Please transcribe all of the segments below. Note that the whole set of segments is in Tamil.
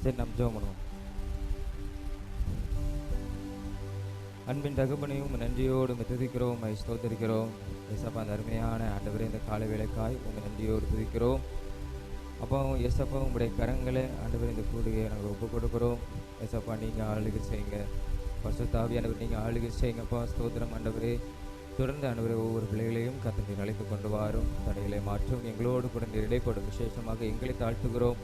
சரி, நம்ம ஜெபம் பண்ணுவோம். அன்பின் தகப்பனையும் நன்றியோடு துதிக்கிறோம், ஸ்தோத்திரிக்கிறோம். ஏசப்பா, அந்த அருமையான ஆண்டவரே, இந்த காலை வேளைக்காய் உங்கள் நன்றியோடு துதிக்கிறோம். அப்போ ஏசப்பா, உங்களுடைய கரங்களை ஆண்டவரே இந்த கூடுகையை நாங்கள் ஒப்பு கொடுக்குறோம். ஏசப்பா, நீங்கள் ஆளுகை செய்யுங்க. பரிசுத்த ஆவியானவர் நீங்கள் ஆளுகை செய்யுங்கப்பா. ஸ்தோத்திரம் ஆண்டவரே. தொடர்ந்து ஆண்டவரே ஒவ்வொரு பிள்ளைகளையும் கர்த்தர் அழைத்து கொண்டு வாரும். தடைகளை மாற்றும். எங்களோடு கூட நீர் இடைப்படும். விசேஷமாக எங்களை தாழ்த்துகிறோம்.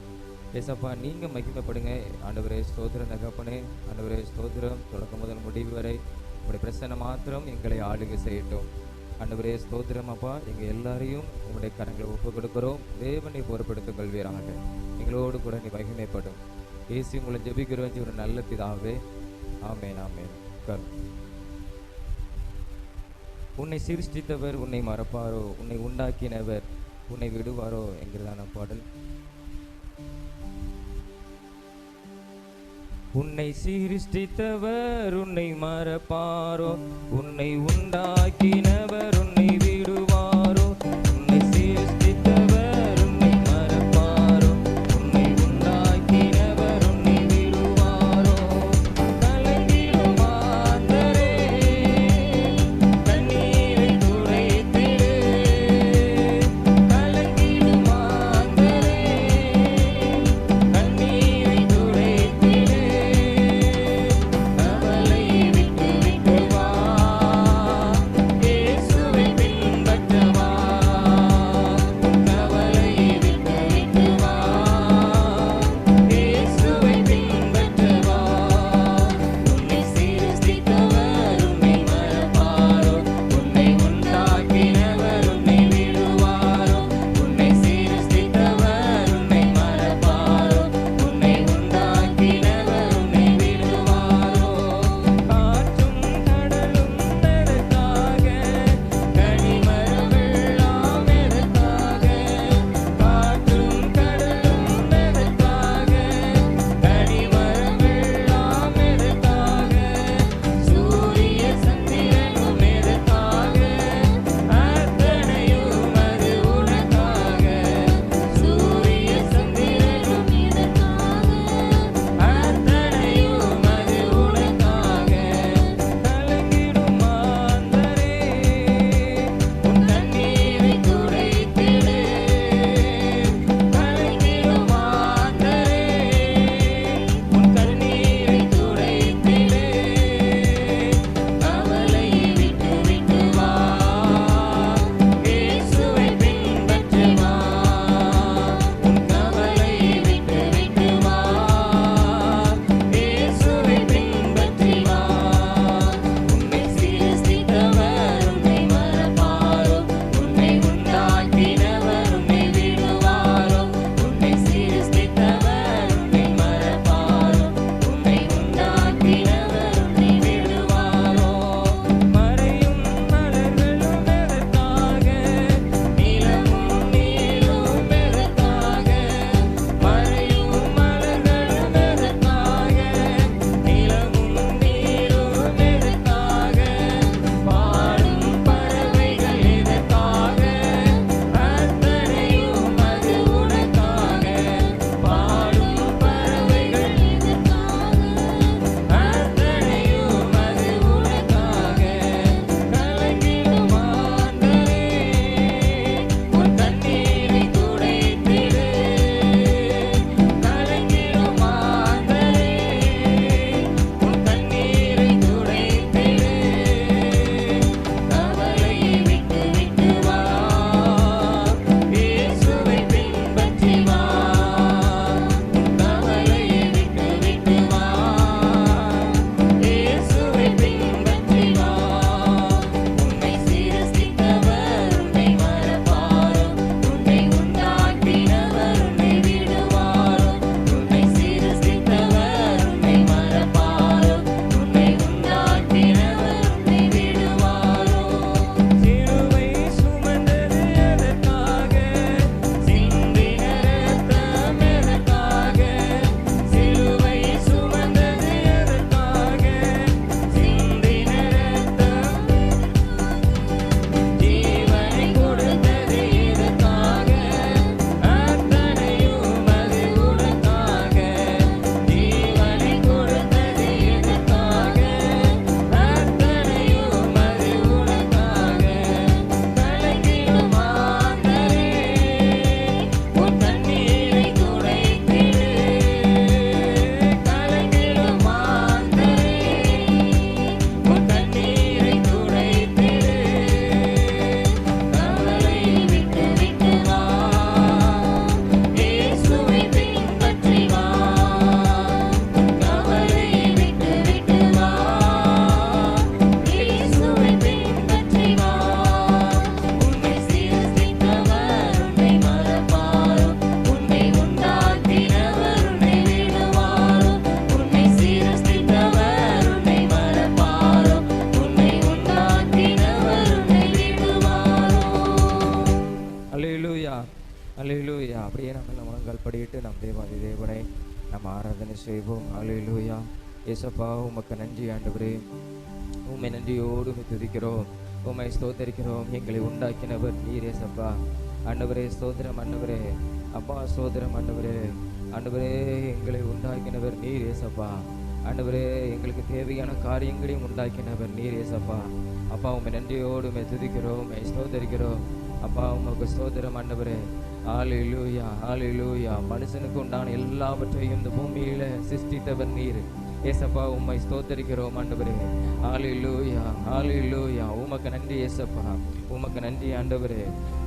ஏசப்பா, நீங்கள் மகிமைப்படுங்க ஆண்டவரே. ஸ்தோத்திரம் தகப்பனே. ஆண்டவரே ஸ்தோத்திரம். தொடக்கம் முதல் முடிவு வரை உங்களுடைய பிரசன்னம் மாத்திரம் எங்களை ஆளுகை செய்யட்டும். ஆண்டவரே ஸ்தோத்திரம். அப்பா, எங்கள் எல்லாரையும் உங்களுடைய கரங்களை ஒப்பு கொடுக்கிறோம். தேவனை பொறுப்படுத்திக் கொள்வீராக. எங்களோடு கூட நீ மகிமைப்படும். ஏசி உங்களை ஜெபிக்கிறோம் ஒரு நல்ல பிதாவே. ஆமேன், ஆமேன். உன்னை சிருஷ்டித்தவர் உன்னை மறப்பாரோ? உன்னை உண்டாக்கினவர் உன்னை விடுவாரோ என்கிறதான பாடல். உன்னை சிருஷ்டித்தவர் உன்னை மறப்பாரோ? உன்னை உண்டாக்கினவர் உன்னை விடுவாரோ? உன்னை சிருஷ்டித்தவர் உன்னை மறப்பாரோ? உன்னை உண்டாக்கினவர் உன்னை விடுவாரோ? கலங்கிடும் மாந்தரே, கண்ணீரை துடைத்திடு. கலங்கிடும் மாந்தரே, கண்ணீரை துடைத்திடு. கவலை விட்டு விட்டு வா, இயேசுவே அல்லேலூயா. அப்படியே நம்ம முழங்கால் படியிட்டு நம் தேவாதி தேவனை நம்ம ஆராதனை செய்வோம். அல்லேலூயா. ஏசப்பா உமக்கு நன்றி ஆண்டவரே, உம்மை நன்றியோடு துதிக்கிறோம், உம்மை ஸ்தோத்தரிக்கிறோம். எங்களை உண்டாக்கினவர் நீர் ஏசப்பா. ஆண்டவரே ஸ்தோத்திரம் ஆண்டவரே, அப்பா ஸ்தோத்திரம் ஆண்டவரே. ஆண்டவரே எங்களை உண்டாக்கினவர் நீர் ஏசப்பா. ஆண்டவரே எங்களுக்கு தேவையான காரியங்களையும் உண்டாக்கினவர் நீர் ஏசப்பா. அப்பா உம்மை நன்றியோடு உம்மை துதிக்கிறோம், உம்மை ஸ்தோத்தரிக்கிறோம். அப்பா உமக்கு ஸ்தோத்திரம் ஆண்டவரே. ஹல்லேலூயா ஹல்லேலூயா. மனுஷனுக்கு உண்டான எல்லாவற்றையும் இந்த பூமியில சிருஷ்டித்தவர் நீர் ஏசப்பா. உம்மை ஸ்தோத்தரிக்கிறோம் ஆண்டவரே. ஹல்லேலூயா ஹல்லேலூயா. உமக்கு நன்றி ஏசப்பா, உமக்கு நன்றி ஆண்டவரே,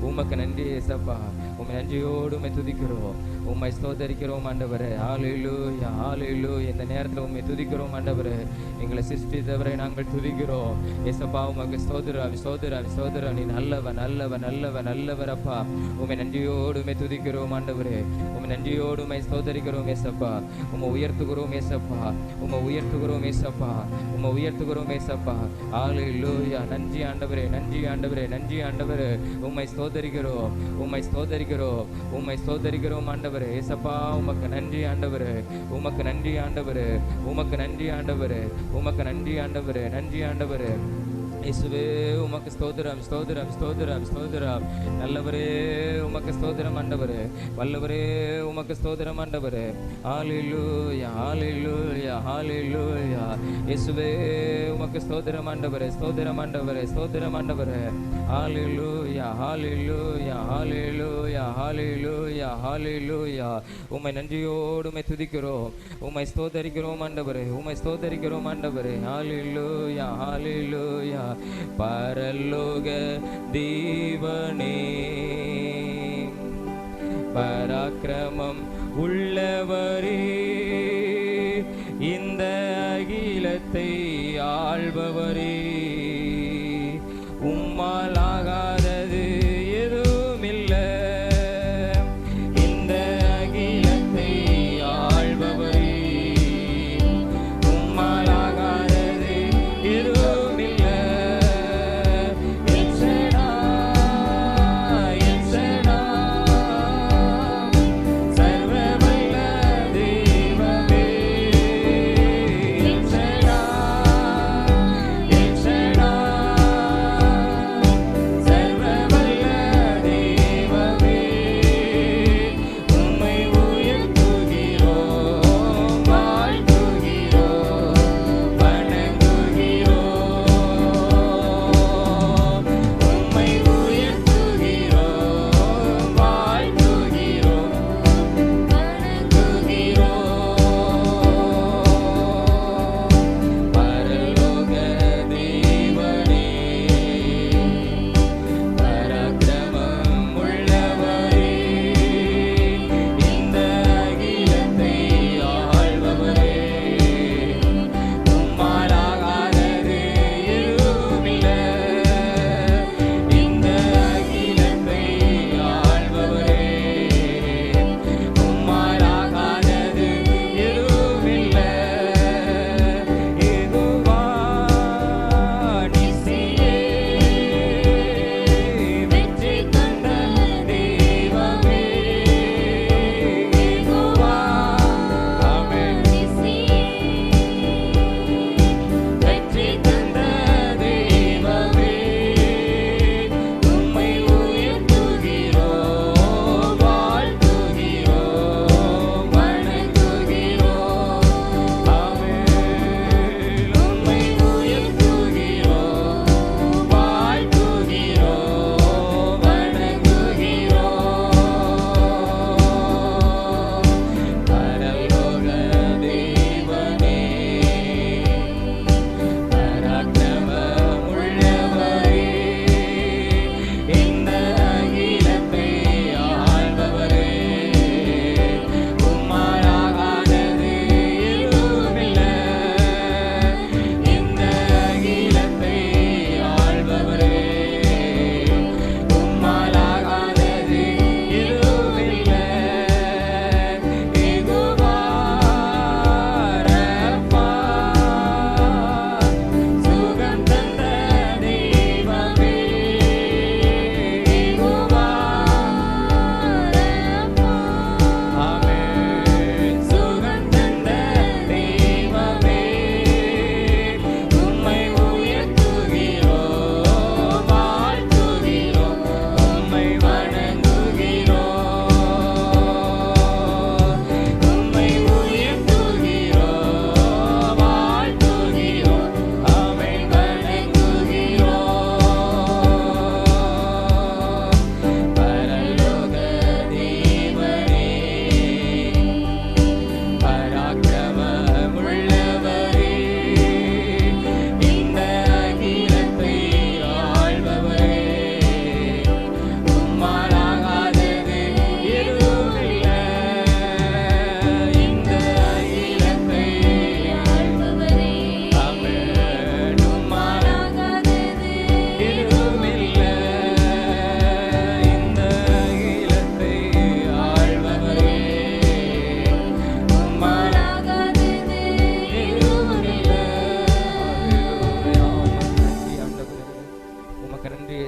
உமக்கு நன்றி ஏசப்பா. உம்மை நன்றியோடு உம்மை துதிக்கிறோம், உம்மை ஸ்தோத்தரிக்கிறோம் ஆண்டவரே. ஹல்லேலூயா ஹல்லேலூயா. இந்த நேரத்தில் உம்மை துதிக்கிறோம் ஆண்டவரே. எங்களை சிருஷ்டித்தவரை நாங்கள் துதிக்கிறோம் ஏசப்பா. உமக்கு ஸ்தோத்திரம் ஸ்தோத்திரம் ஸ்தோத்திரம். நீ நல்லவர் நல்லவர் நல்லவர் நல்லவர் அப்பா. உம்மை நன்றியோடு உம்மை துதிக்கிறோம் ஆண்டவரே. உம்மை நன்றியோடு உம்மை ஸ்தோத்தரிக்கிறோம் ஏசப்பா. உம்மை உயர்த்துகிறோம் ஏசப்பா, உம்மை உயர்த்துகிறோம் ஏசப்பா, உம்மை உயர்த்துகிறோம் ஏசப்பா. ஹல்லேலூயா. நன்றி ஆண்டவரே, நன்றி ஆண்டவரே, நன்றி ஆண்டவரே. உம்மை ஸ்தோத்தரிக்கிறோம், உம்மை ஸ்தோத்தரிக்கிறோம், உம்மை ஸ்தோத்தரிக்கிறோம் ஆண்டவரே. ஏசப்பா உமக்கு நன்றி ஆண்டவரே, உமக்கு நன்றி ஆண்டவரே, உமக்கு நன்றி ஆண்டவரே, உமக்கு நன்றி ஆண்டவரே, நன்றி ஆண்டவரே. இயேசுவே உமக்கு ஸ்தோத்திரம் ஸ்தோத்திரம் ஸ்தோத்திரம் ஸ்தோத்திரம். நல்லவரே உமக்கு ஸ்தோத்திரம் ஆண்டவரே, வல்லவரே உமக்கு ஸ்தோத்திரம் ஆண்டவரே. ஹல்லேலூயா ஹல்லேலூயா ஹல்லேலூயா. இயேசுவே உமக்கு ஸ்தோத்திரம் ஆண்டவரே, ஸ்தோத்திரம் ஆண்டவரே, ஸ்தோத்திரம் ஆண்டவரே. ஹல்லேலூயா ஹல்லேலூயா ஹல்லேலூயா ஹல்லேலூயா ஹல்லேலூயா. உம்மை நன்றியோடு உம்மை துதிக்கிறோம், உம்மை ஸ்தோத்தரிக்கிறோம் ஆண்டவரே, உம்மை ஸ்தோத்தரிக்கிறோம் ஆண்டவரே. ஹல்லேலூயா ஹல்லேலூயா. பரலோக தேவனே, பராக்கிரமம் உள்ளவரே, இந்த அகிலத்தை ஆள்பவரே, உம்மால் ஆகாதது எதுவுமில்லை. இந்த அகிலத்தை ஆள்பவரே, உம்மால் ஆகாதது எதுவுமில்லை. It's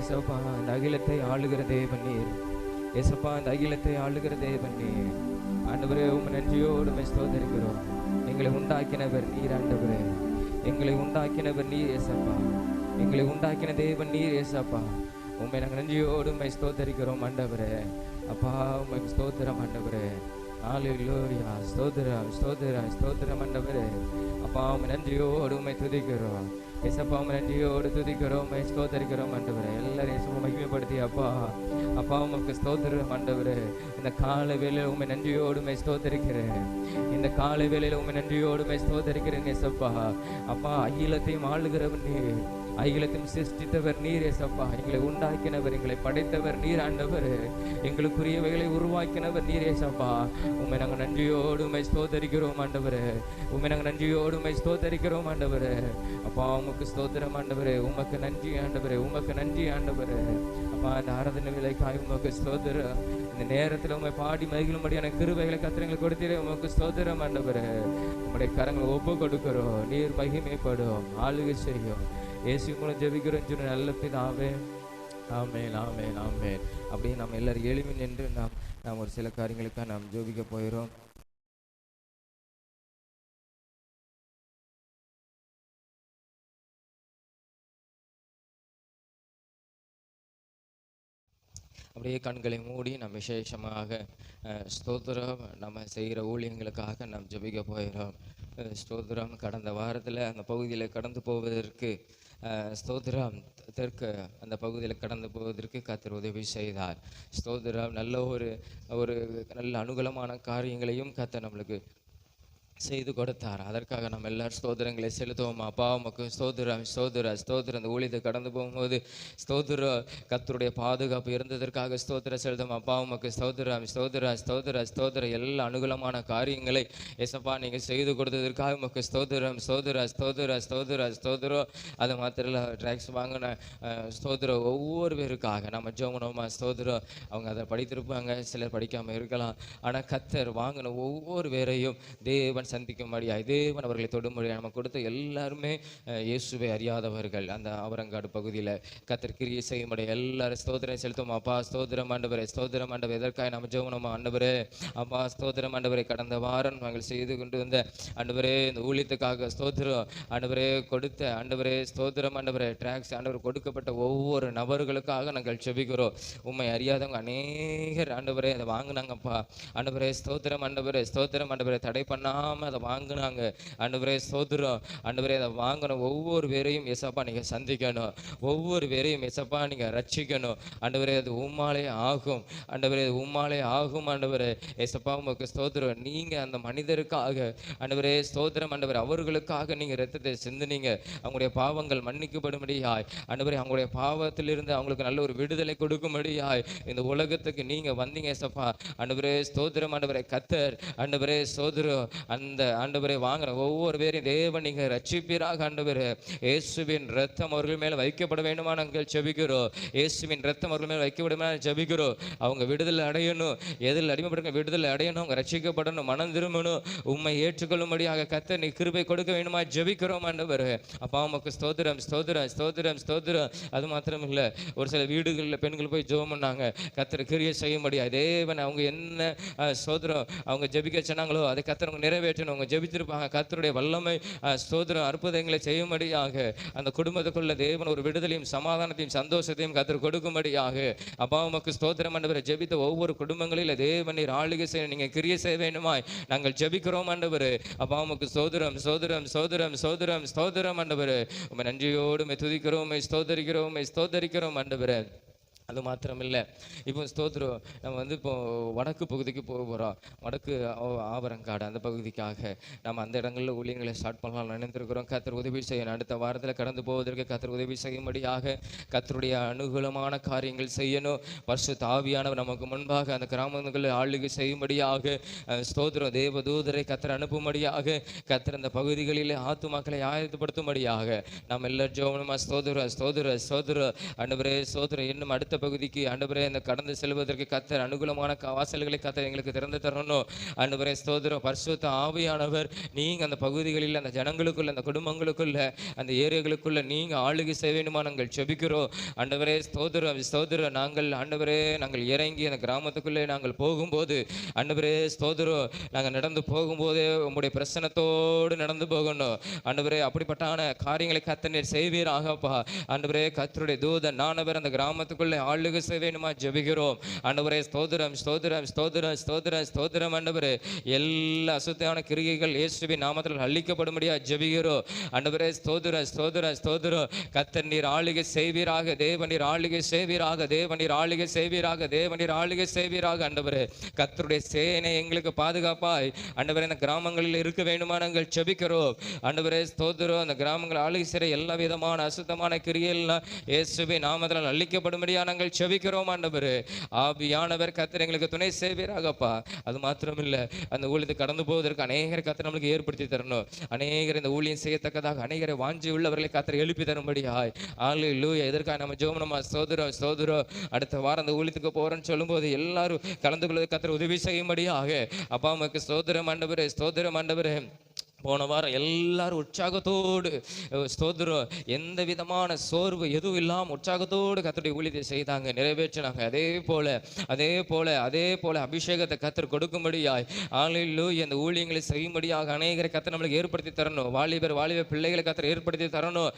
ஏசப்பா இந்த அகிலத்தை ஆளுகிற தேவன் நீர். ஏசப்பா இந்த அகிலத்தை ஆளுகிற தேவன் நீர். ஆண்டவரே உம்மை நன்றியோடு உம்மை ஸ்தோத்தரிக்கிறோம். எங்களை உண்டாக்கினவர் நீர் ஆண்டவரே. எங்களை உண்டாக்கினவர் நீர் ஏசப்பா. எங்களை உண்டாக்கின தேவன் நீர் ஏசப்பா. உம்மை நாங்கள் நன்றியோடு உம்மை ஸ்தோத்தரிக்கிறோம் ஆண்டவரே. அப்பா உம்மை ஸ்தோத்திரம் ஆண்டவரே. ஹல்லேலூயா. ஸ்தோத்திரம் ஸ்தோத்திரம் ஸ்தோத்திரம் ஆண்டவரே. அப்பா உம்மை நன்றியோடு உம்மை துதிக்கிறோம் ஏசப்பா. உம்மை நன்றியோடு துதிக்கிறோம் உம்மை ஸ்தோத்தரிக்கிறோம் ஆண்டவரே. எல்லாரும் இயேசுவை மகிமைப்படுத்தி அப்பா அப்பா உமக்கு ஸ்தோத்திரம் ஆண்டவரே. இந்த காலை வேளையில் உம்மை நன்றியோடு உம்மை ஸ்தோத்தரிக்கிறேன். இந்த காலை வேளையில் உம்மை நன்றியோடு உம்மை ஸ்தோத்தரிக்கிறேன் ஏசப்பா. அப்பா அகிலத்தையும் ஆளுகிறவன் நீர். அகிலத்தையும் சிருஷ்டித்தவர் நீர் ஏசப்பா. எங்களை உண்டாக்கினவர், எங்களை படைத்தவர் நீர் ஆண்டவர். எங்களுக்குரியவைகளை உருவாக்கினவர் நீர் ஏசப்பா. உம்மை நாங்கள் நன்றியோடு உம்மை ஸ்தோத்தரிக்கிறோம் ஆண்டவரே. உம்மை நாங்கள் நன்றியோடு உம்மை ஸ்தோத்தரிக்கிறோம் ஆண்டவரே. அப்பா உமக்கு ஸ்தோத்திரம் ஆண்டவரே. உமக்கு நன்றி ஆண்டவரே. உமக்கு நன்றி ஆண்டவரே. அப்பா இந்த ஆராதனை வேலைக்காய் உமக்கு ஸ்தோத்திரம். இந்த நேரத்தில் உண்மை பாடி மகிழும்படியான கிருபைகளை கத்திரங்களை கொடுத்தீரே உமக்கு ஸ்தோத்திரம் ஆண்டவரே. உம்முடைய கரங்களை ஒப்பு கொடுக்கிறோம். நீர் மகிமைப்படும், ஆளுகை செய்யும். இயேசு மூலம் ஜெபிக்கிறோம் சொன்ன நல்ல பிதாவே. ஆமென் ஆமென் ஆமென். அப்படியே நாம் எல்லாரும் எளிமை நின்று நாம் ஒரு சில காரியங்களுக்காக நாம் ஜெபிக்க போயிடும். அப்படியே கண்களை மூடி நம்ம விசேஷமாக ஸ்தோத்திரம் நம்ம செய்கிற ஊழியங்களுக்காக நாம் ஜெபிக்க போயிடும். ஸ்தோத்திரம் கடந்த வாரத்தில் அந்த பகுதியில் கடந்து போவதற்கு ஸ்தோத்திரம் தெற்கு அந்த பகுதியில் கடந்து போவதற்கு கர்த்தர் உதவி செய்தார். ஸ்தோத்திரம் நல்ல ஒரு நல்ல அனுகூலமான காரியங்களையும் கர்த்தர் நம்மளுக்கு செய்து கொடுத்தார். அதற்காக நம்ம எல்லாரும் ஸ்தோத்திரங்களை செலுத்துவோம். அப்பா உமக்கு ஸ்தோத்திரம் ஸ்தோத்திரம் ஸ்தோத்திரம். அந்த ஊழியத்தை கடந்து போகும்போது ஸ்தோத்திரம் கர்த்தருடைய பாதுகாப்பு இருந்ததற்காக ஸ்தோத்திரம் செலுத்தும். அப்பா உமக்கு ஸ்தோத்திரம் ஸ்தோத்திரம் ஸ்தோத்திரம் ஸ்தோத்திரம். எல்லா அனுகூலமான காரியங்களை ஏசப்பா நீங்கள் செய்து கொடுத்ததற்காக உமக்கு ஸ்தோத்திரம் ஸ்தோத்திரம் ஸ்தோத்திரம் ஸ்தோத்திரம் ஸ்தோத்திரம். அது மாத்திரம் இல்லை, ட்ராக்ஸ் வாங்கின ஸ்தோத்திரம் ஒவ்வொரு பேருக்காக நம்ம ஜோமனோமா ஸ்தோத்திரம். அவங்க அதை படித்திருப்பாங்க, சிலர் படிக்காமல் இருக்கலாம். ஆனால் கர்த்தர் வாங்கின ஒவ்வொரு பேரையும் தேவன் சந்திக்கும்படியாய் தேவன் அவர்களை தொடும்படியாக நம்ம கொடுத்த எல்லாருமே இயேசுவை அறியாதவர்கள். அந்த அவரங்காடு பகுதியில் கர்த்தர் கிரியை செய்யும்படியாக எல்லாரும் ஸ்தோத்திரம் செலுத்தும். அப்பா ஸ்தோத்திரம் ஆண்டவரே. ஸ்தோத்திரம் ஆண்டவரே. எதற்காக நம்ம ஜெபனோமா ஆண்டவரே. அப்பா ஸ்தோத்திரம் ஆண்டவரே. கடந்த வாரம் நாங்கள் செய்து கொண்டு வந்த ஆண்டவரே இந்த ஊழியத்துக்காக ஸ்தோத்திரம் ஆண்டவரே கொடுத்த ஆண்டவரே ஸ்தோத்திரம் ஆண்டவரே. ட்ராக்ஸ் ஆண்டவர் கொடுக்கப்பட்ட ஒவ்வொரு நபர்களுக்காக நாங்கள் ஜெபிக்கிறோம். உண்மை அறியாதவங்க அநேகர் ஆண்டவரே அதை வாங்கினாங்கப்பா ஆண்டவரே. ஸ்தோத்திரம் ஆண்டவரே. ஸ்தோத்திரம் ஆண்டவரே. தடை பண்ணாம அதை வாங்கினாங்க ஆண்டவரே. ஸ்தோத்திரம் ஆண்டவரே. அதை வாங்கணும் ஒவ்வொரு பேரையும் ஏசப்பா நீங்க சந்திக்கணும். ஒவ்வொரு பேரையும் ஏசப்பா நீங்க ரட்சிக்கணும் ஆண்டவரே. அது உம்மாலே ஆகும் ஆண்டவரே. அது உம்மாலே ஆகும் ஆண்டவரே. ஏசப்பா உமக்கு ஸ்தோத்திரம். நீங்க அந்த மனிதருக்காக ஆண்டவரே ஸ்தோத்திரம் ஆண்டவரே அவர்களுக்காக நீங்க இரத்தத்தை சிந்தினீங்க. அவங்களுடைய பாவங்கள் மன்னிக்கப்படும்படியாய் ஆண்டவரே. அவங்களுடைய பாவத்திலிருந்து அவங்களுக்கு நல்ல ஒரு விடுதலை கொடுக்கும்படியாய் இந்த உலகத்துக்கு நீங்க வந்தீங்க ஏசப்பா ஆண்டவரே. ஸ்தோத்திரம் ஆண்டவரே. கர்த்தர் ஆண்டவரே ஸ்தோத்திரம் அந்த ஆண்டவரே வாங்குற ஒவ்வொரு பேரையும் தேவன் நீங்க ரட்சிப்பீராக ஆண்டவரே. இயேசுவின் ரத்தம் அவர்கள் மேல வைக்கப்பட வேண்டுமா நாங்கள் ஜெபிக்கிறோம். இயேசுவின் ரத்தம் அவர்கள் மேல வைக்கப்படுமா ஜெபிக்கிறோம். அவங்க விடுதலை அடையணும். எதில் அடிமைப்படுங்க விடுதலை அடையணும். அவங்க ரட்சிக்கப்படணும். மனம் திரும்பணும். உண்மை ஏற்றுக்கொள்ளும்படியாக கர்த்தர் நீ கிருபை கொடுக்க வேண்டுமா ஜெபிக்கிறோம் ஆண்டவரே. அப்பா உமக்கு ஸ்தோத்திரம் ஸ்தோத்திரம் ஸ்தோத்திரம் ஸ்தோத்திரம். அது மாத்திரம் இல்லை, ஒரு சில வீடுகளில் பெண்கள் போய் ஜெபம் பண்ணாங்க. கர்த்தர் கிரியை செய்யும்படியாக தேவன் அவங்க என்ன ஸ்தோத்திரம் அவங்க ஜெபிக்க சொன்னாங்களோ அதை கர்த்தர் அவங்க நிறைவேற்றணும். அவங்க ஜெபித்திருப்பாங்க. கர்த்தருடைய வல்லமை ஸ்தோத்திரம் அற்புதங்களை செய்யும்படியாக அந்த குடும்பத்துக்குள்ள தேவன் ஒரு விடுதலையும் சமாதானத்தையும் சந்தோஷத்தையும் கர்த்தர் கொடுக்கும்படியாக அப்பா உமக்கு ஸ்தோத்திரம் ஆண்டவரே. ஜெபித்த ஒவ்வொரு குடும்பங்களில் தேவன் நீர் ஆளுகை செய்ய நீங்க கிரியை செய்ய வேண்டுமாய் நாங்கள் ஜெபிக்கிறோம் ஆண்டவரே. அப்பா உமக்கு ஸ்தோத்திரம் ஸ்தோத்திரம் ஸ்தோத்திரம் ஸ்தோத்திரம் ஸ்தோத்திரம் ஆண்டவரே. உம்மை நன்றியோடு துதிக்கிறோம், ஸ்தோத்தரிக்கிறோம், ஸ்தோத்தரிக்கிறோம் ஆண்டவரே. அது மாத்திரம் இல்லை, இப்போ ஸ்தோத்திரம் நம்ம இப்போ வடக்கு பகுதிக்கு போக போகிறோம். வடக்கு ஆவரங்காடு அந்த பகுதிக்காக நம்ம அந்த இடங்களில் ஊழியங்களை ஸ்டார்ட் பண்ணலாம் நினைத்திருக்கிறோம். கர்த்தர் உதவி செய்யணும். அடுத்த வாரத்தில் கடந்து போவதற்கு கர்த்தர் உதவி செய்யும்படியாக கர்த்தருடைய அனுகூலமான காரியங்கள் செய்யணும். பரிசுத்த ஆவியானவர் நமக்கு முன்பாக அந்த கிராமங்களில் ஆளுகை செய்யும்படியாக ஸ்தோத்திரம் தேவதூதரை கர்த்தர் அனுப்பும்படியாக கர்த்தர் அந்த பகுதிகளில் ஆத்துமாக்களை ஆயத்தப்படுத்தும்படியாக நம்ம எல்லாரும் ஜெபமா ஸ்தோத்திரம் ஸ்தோத்திரம் ஸ்தோத்திரம் ஆண்டவரே. ஸ்தோத்திரம் இன்னும் அடுத்த அடுத்த பகுதிக்கு ஆண்டவரே இந்த கடந்து செல்வதற்கு கத்தர் அனுகூலமான வாசல்களை கத்தர் எங்களுக்கு திறந்து தரணும். ஆண்டவரே ஸ்தோத்திரம். பரிசுத்த ஆவியானவர் நீங்க அந்த பகுதிகளில், அந்த ஜனங்களுக்குள்ள, அந்த குடும்பங்களுக்குள்ள, அந்த ஏரியாக்களுக்குள்ள நீங்க ஆளுகை செய்ய வேண்டுமா நாங்கள் ஜெபிக்கிறோம். ஆண்டவரே ஸ்தோத்திரம் ஸ்தோத்திரம். நாங்கள் ஆண்டவரே நாங்கள் இறங்கி அந்த கிராமத்துக்குள்ளே நாங்கள் போகும்போது ஆண்டவரே ஸ்தோத்திரம், நாங்கள் நடந்து போகும்போதே உங்களுடைய பிரசன்னத்தோடு நடந்து போகணும். ஆண்டவரே அப்படிப்பட்டான காரியங்களை கர்த்தர் நீர் செய்வீராகப்பா. ஆண்டவரே கர்த்தருடைய தூதன் நானவர் அந்த கிராமத்துக்குள்ளே ஆளுகை செய்ய வேண்டுமா ஜெபிக்கிறோம். ஆண்டவரே ஸ்தோத்திரம் ஸ்தோத்திரம் ஸ்தோத்திரம் ஸ்தோத்திரம் ஸ்தோத்திரம். ஆண்டவரே எல்லா அசுத்தமான கிரியைகள் இயேசுவின் நாமத்தில் அழிக்கப்படும்படியா ஜெபிக்கிறோம். ஆண்டவரே ஸ்தோத்திரம் ஸ்தோத்திரம் ஸ்தோத்திரம். கர்த்தர் நீர் ஆளுகை செய்வீராக. தேவனீர் ஆளுகை செய்வீராக. தேவனீர் ஆளுகை செய்வீராக. தேவனீர் ஆளுகை செய்வீராக. ஆண்டவரே கர்த்தருடைய சேனை எங்களுக்கு பாதுகாப்பாய் ஆண்டவரே இந்த கிராமங்களில் இருக்க வேண்டுமா நாங்கள் ஜெபிக்கிறோம். ஆண்டவரே ஸ்தோத்திரம். அந்த கிராமங்கள் ஆளுகை செய்கிற எல்லா விதமான அசுத்தமான கிரியைகள் இயேசுவின் நாமத்தில் அழிக்கப்படும்படியா நாங்கள் ஜெபிக்கிறோம். ஆண்டவரே ஆவியானவர் கர்த்தர் எங்களுக்கு துணை செய்வீராகப்பா. அது மாத்திரமில்லை, அந்த ஊழியத்தை கடந்து போவதற்கு அநேகர் கர்த்தர் நம்மளுக்கு ஏற்படுத்தி தரணும். அநேகர் இந்த ஊழியம் செய்யத்தக்கதாக அநேகரை வாஞ்சி உள்ளவர்களை கர்த்தர் எழுப்பி தரும்படியாய் ஹல்லேலூயா. எதற்காக நம்ம ஜெபம் ஸ்தோத்திரம் ஸ்தோத்திரம். அடுத்த வாரம் அந்த ஊழியத்துக்கு போறேன்னு சொல்லும்போது எல்லாரும் கலந்து கொள்வதை கர்த்தர் உதவி செய்யும்படியாக அப்பா அம்மாக்கு ஸ்தோத்திரம் ஆண்டவரே ஸ்தோத்திரம் ஆண்டவரே. போன வாரம் எல்லாரும் உற்சாகத்தோடு ஸ்தோத்திரம், எந்த விதமான சோர்வு எதுவும் இல்லாமல் உற்சாகத்தோடு கர்த்தருடைய ஊழியத்தை செய்தாங்க, நிறைவேற்றினாங்க. அதே போல அபிஷேகத்தை கர்த்தர் கொடுக்கும்படியாய் ஹல்லேலூயா இந்த ஊழியங்களை செய்யும்படியாக அநேகரை கர்த்தர் நம்மளுக்கு ஏற்படுத்தி தரணும். வாலிப பிள்ளைகளை கர்த்தர் ஏற்படுத்தி தரணும்.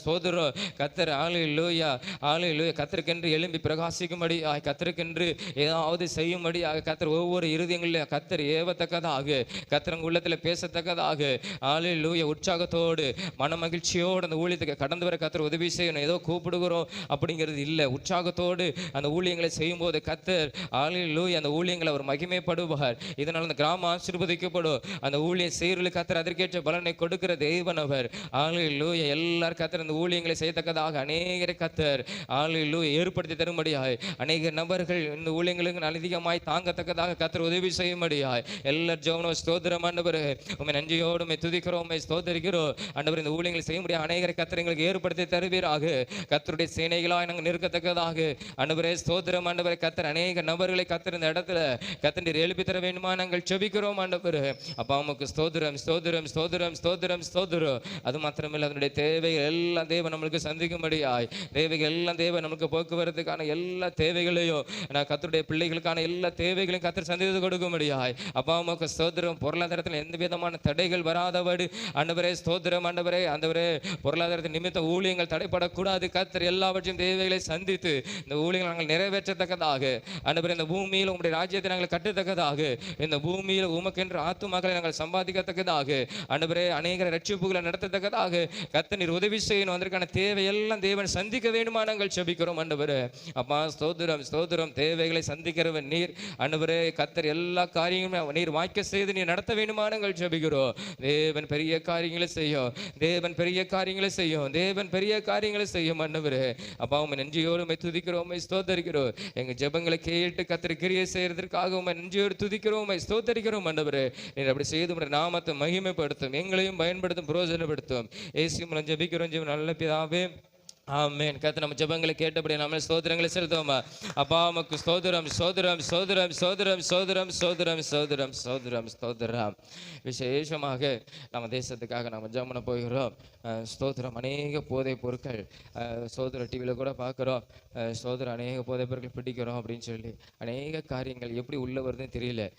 ஸ்தோத்திரம் கர்த்தர் ஹல்லேலூயா ஹல்லேலூயா. கர்த்தருக்கென்று எழும்பி பிரகாசிக்கும்படியாய், கர்த்தருக்கென்று ஏதாவது செய்யும்படியாக கர்த்தர் ஒவ்வொரு இருதயங்களில் கர்த்தர் ஏவத்தக்கதாக, கர்த்தர் உள்ளத்தில் பேசத்தக்கதாக ஹல்லேலூயா உற்சாகத்தோடு மன மகிழ்ச்சியோடு அந்த ஊழியத்துக்கு கடந்து வர கர்த்தர் உதவி செய்யணும். ஏதோ கூப்பிடுகிறோம் அப்படிங்கிறது இல்லை. உற்சாகத்தோடு அந்த ஊழியங்களை செய்யும் போது கர்த்தர் ஹல்லேலூயா அந்த ஊழியங்களை அவர் மகிமைப்படுவார். இதனால் அந்த கிராமம் ஆசீர்வதிக்கப்படும். அந்த ஊழியம் செய்யறதுக்கு கர்த்தர் அதற்கேற்ற பலனை கொடுக்கிற தேவன் அவர். ஹல்லேலூயா எல்லாரும் கர்த்தர் அந்த ஊழியங்களை செய்யத்தக்கதாக அநேகரை கர்த்தர் ஹல்லேலூயா ஏற்படுத்தி தரும்படியாய், அநேக நபர்கள் இந்த ஊழியங்களுக்கு அதிகமாய் தாங்கத்தக்கதாக கர்த்தர் உதவி செய்யும்படியாய் எல்லார் ஜெபம் ஸ்தோத்திரம் ஆண்டவரே. உம்மை நன்றியோடு துதிக்கிறோம், ஸ்தோத்திரிக்கிறோம் ஆண்டவரே. இந்த ஊழியங்களை செய்ய முடிய அநேகரை கர்த்தர் எங்களுக்கு ஏற்படுத்தி தருவீராக. கர்த்தருடைய சேனைகளாய் நாங்கள் நிற்கத்தக்கதாக ஆண்டவரே ஸ்தோத்திரம் ஆண்டவரே. கர்த்தர் அநேக நபர்களை கர்த்தர் இந்த இடத்துல கர்த்தர் எழுப்பி தர வேண்டுமா நாங்கள் ஜெபிக்கிறோம் ஆண்டவரே. அப்பா உமக்கு ஸ்தோத்திரம் ஸ்தோத்திரம் ஸ்தோத்திரம் ஸ்தோத்திரம் ஸ்தோத்திரம். அது மாத்திரமில்லை, அதனுடைய தேவைகள் எல்லாம் தேவன் நம்மளுக்கு சந்திக்கும்படியாய், தேவைகள் எல்லாம் தேவன் நம்மளுக்கு போக்குவரத்துக்கான எல்லா தேவைகளையும் நான் கர்த்தருடைய பிள்ளைகளுக்கான எல்லா தேவைகளையும் கர்த்தர் சந்தித்து கொடுக்கும்படியாய் அப்பா உமக்கு ஸ்தோத்திரம். பொருளாதாரத்தில் எந்த விதமான தடைகள் வராதபடி ஆண்டவரே ஸ்தோத்திரம் ஆண்டவரே. ஆண்டவரே பொருளாதாரத்தின் நிமித்த ஊழியங்கள் தடைப்படக்கூடாது. கர்த்தர் எல்லாவற்றையும் தேவைகளை சந்தித்து இந்த ஊழியங்களை நாங்கள் நிறைவேற்றத்தக்கதாக ஆண்டவரே, இந்த பூமியில் உங்களுடைய ராஜ்யத்தை நாங்கள் கட்டத்தக்கதாக, இந்த பூமியில் உமக்கென்று ஆத்துமாக்களை நாங்கள் சம்பாதிக்கத்தக்கதாக ஆண்டவரே, அநேக ரட்சிப்புகளை நடத்தத்தக்கதாக கர்த்தர் நீர் உதவி செய்யணும். அதற்கான தேவையெல்லாம் தேவன் சந்திக்க வேண்டுமா நாங்கள் ஜெபிக்கிறோம் ஆண்டவரே. அப்பா ஸ்தோத்திரம் ஸ்தோத்திரம். தேவைகளை சந்திக்கிறவன் நீர் ஆண்டவரே. கர்த்தர் எல்லா காரியங்களும் நீர் வாய்க்க செய்து நீர் நடத்த வேண்டுமா நாங்கள் ஜெபிக்கிறோம். தேவன் பெரிய காரியங்களை செய்யும், தேவன் பெரிய காரியங்களை செய்யும், தேவன் பெரிய காரியங்களை செய்யும் ஆண்டவரே. அப்பா உம்மை நன்றியோடு உம்மை துதிக்கிறோம், உம்மை ஸ்தோத்தரிக்கிறோம். எங்க ஜெபங்களை கேட்டு கர்த்தர் கிரியை செய்யறதற்காக உம்மை நன்றியோடு துதிக்கிறோம், உம்மை ஸ்தோத்தரிக்கிறோம் ஆண்டவரே. நீர் அப்படி செய்து உம்முடைய நாமத்தை மகிமைப்படுத்தும், எங்களையும் பயன்படுத்தும், பிரயோஜனப்படுத்தும். இயேசு மூலம் ஜெபிக்கிறோம் ஜீவன் நல்ல பிதாவே, ஆமென். கர்த்தர் நம்ம ஜெபங்களை கேட்டபடி நம்ம ஸ்தோத்திரங்களை செலுத்துவோமா. அப்பா உமக்கு ஸ்தோத்திரம் ஸ்தோத்திரம் ஸ்தோத்திரம் ஸ்தோத்திரம் ஸ்தோத்திரம் ஸ்தோத்திரம் ஸ்தோத்திரம் ஸ்தோத்திரம் ஸ்தோத்திரம். விசேஷமாக நம்ம தேசத்துக்காக நம்ம ஜெபம் பண்ண போகிறோம். ஸ்தோத்திரம். அநேக போதைப் பொருட்கள் ஸ்தோத்திர டிவியில் கூட பார்க்குறோம். ஸ்தோத்திரம் அநேக போதைப் பொருட்கள் பிடிக்கிறோம் அப்படின்னு சொல்லி அநேக காரியங்கள் எப்படி உள்ள வருதுன்னு தெரியல.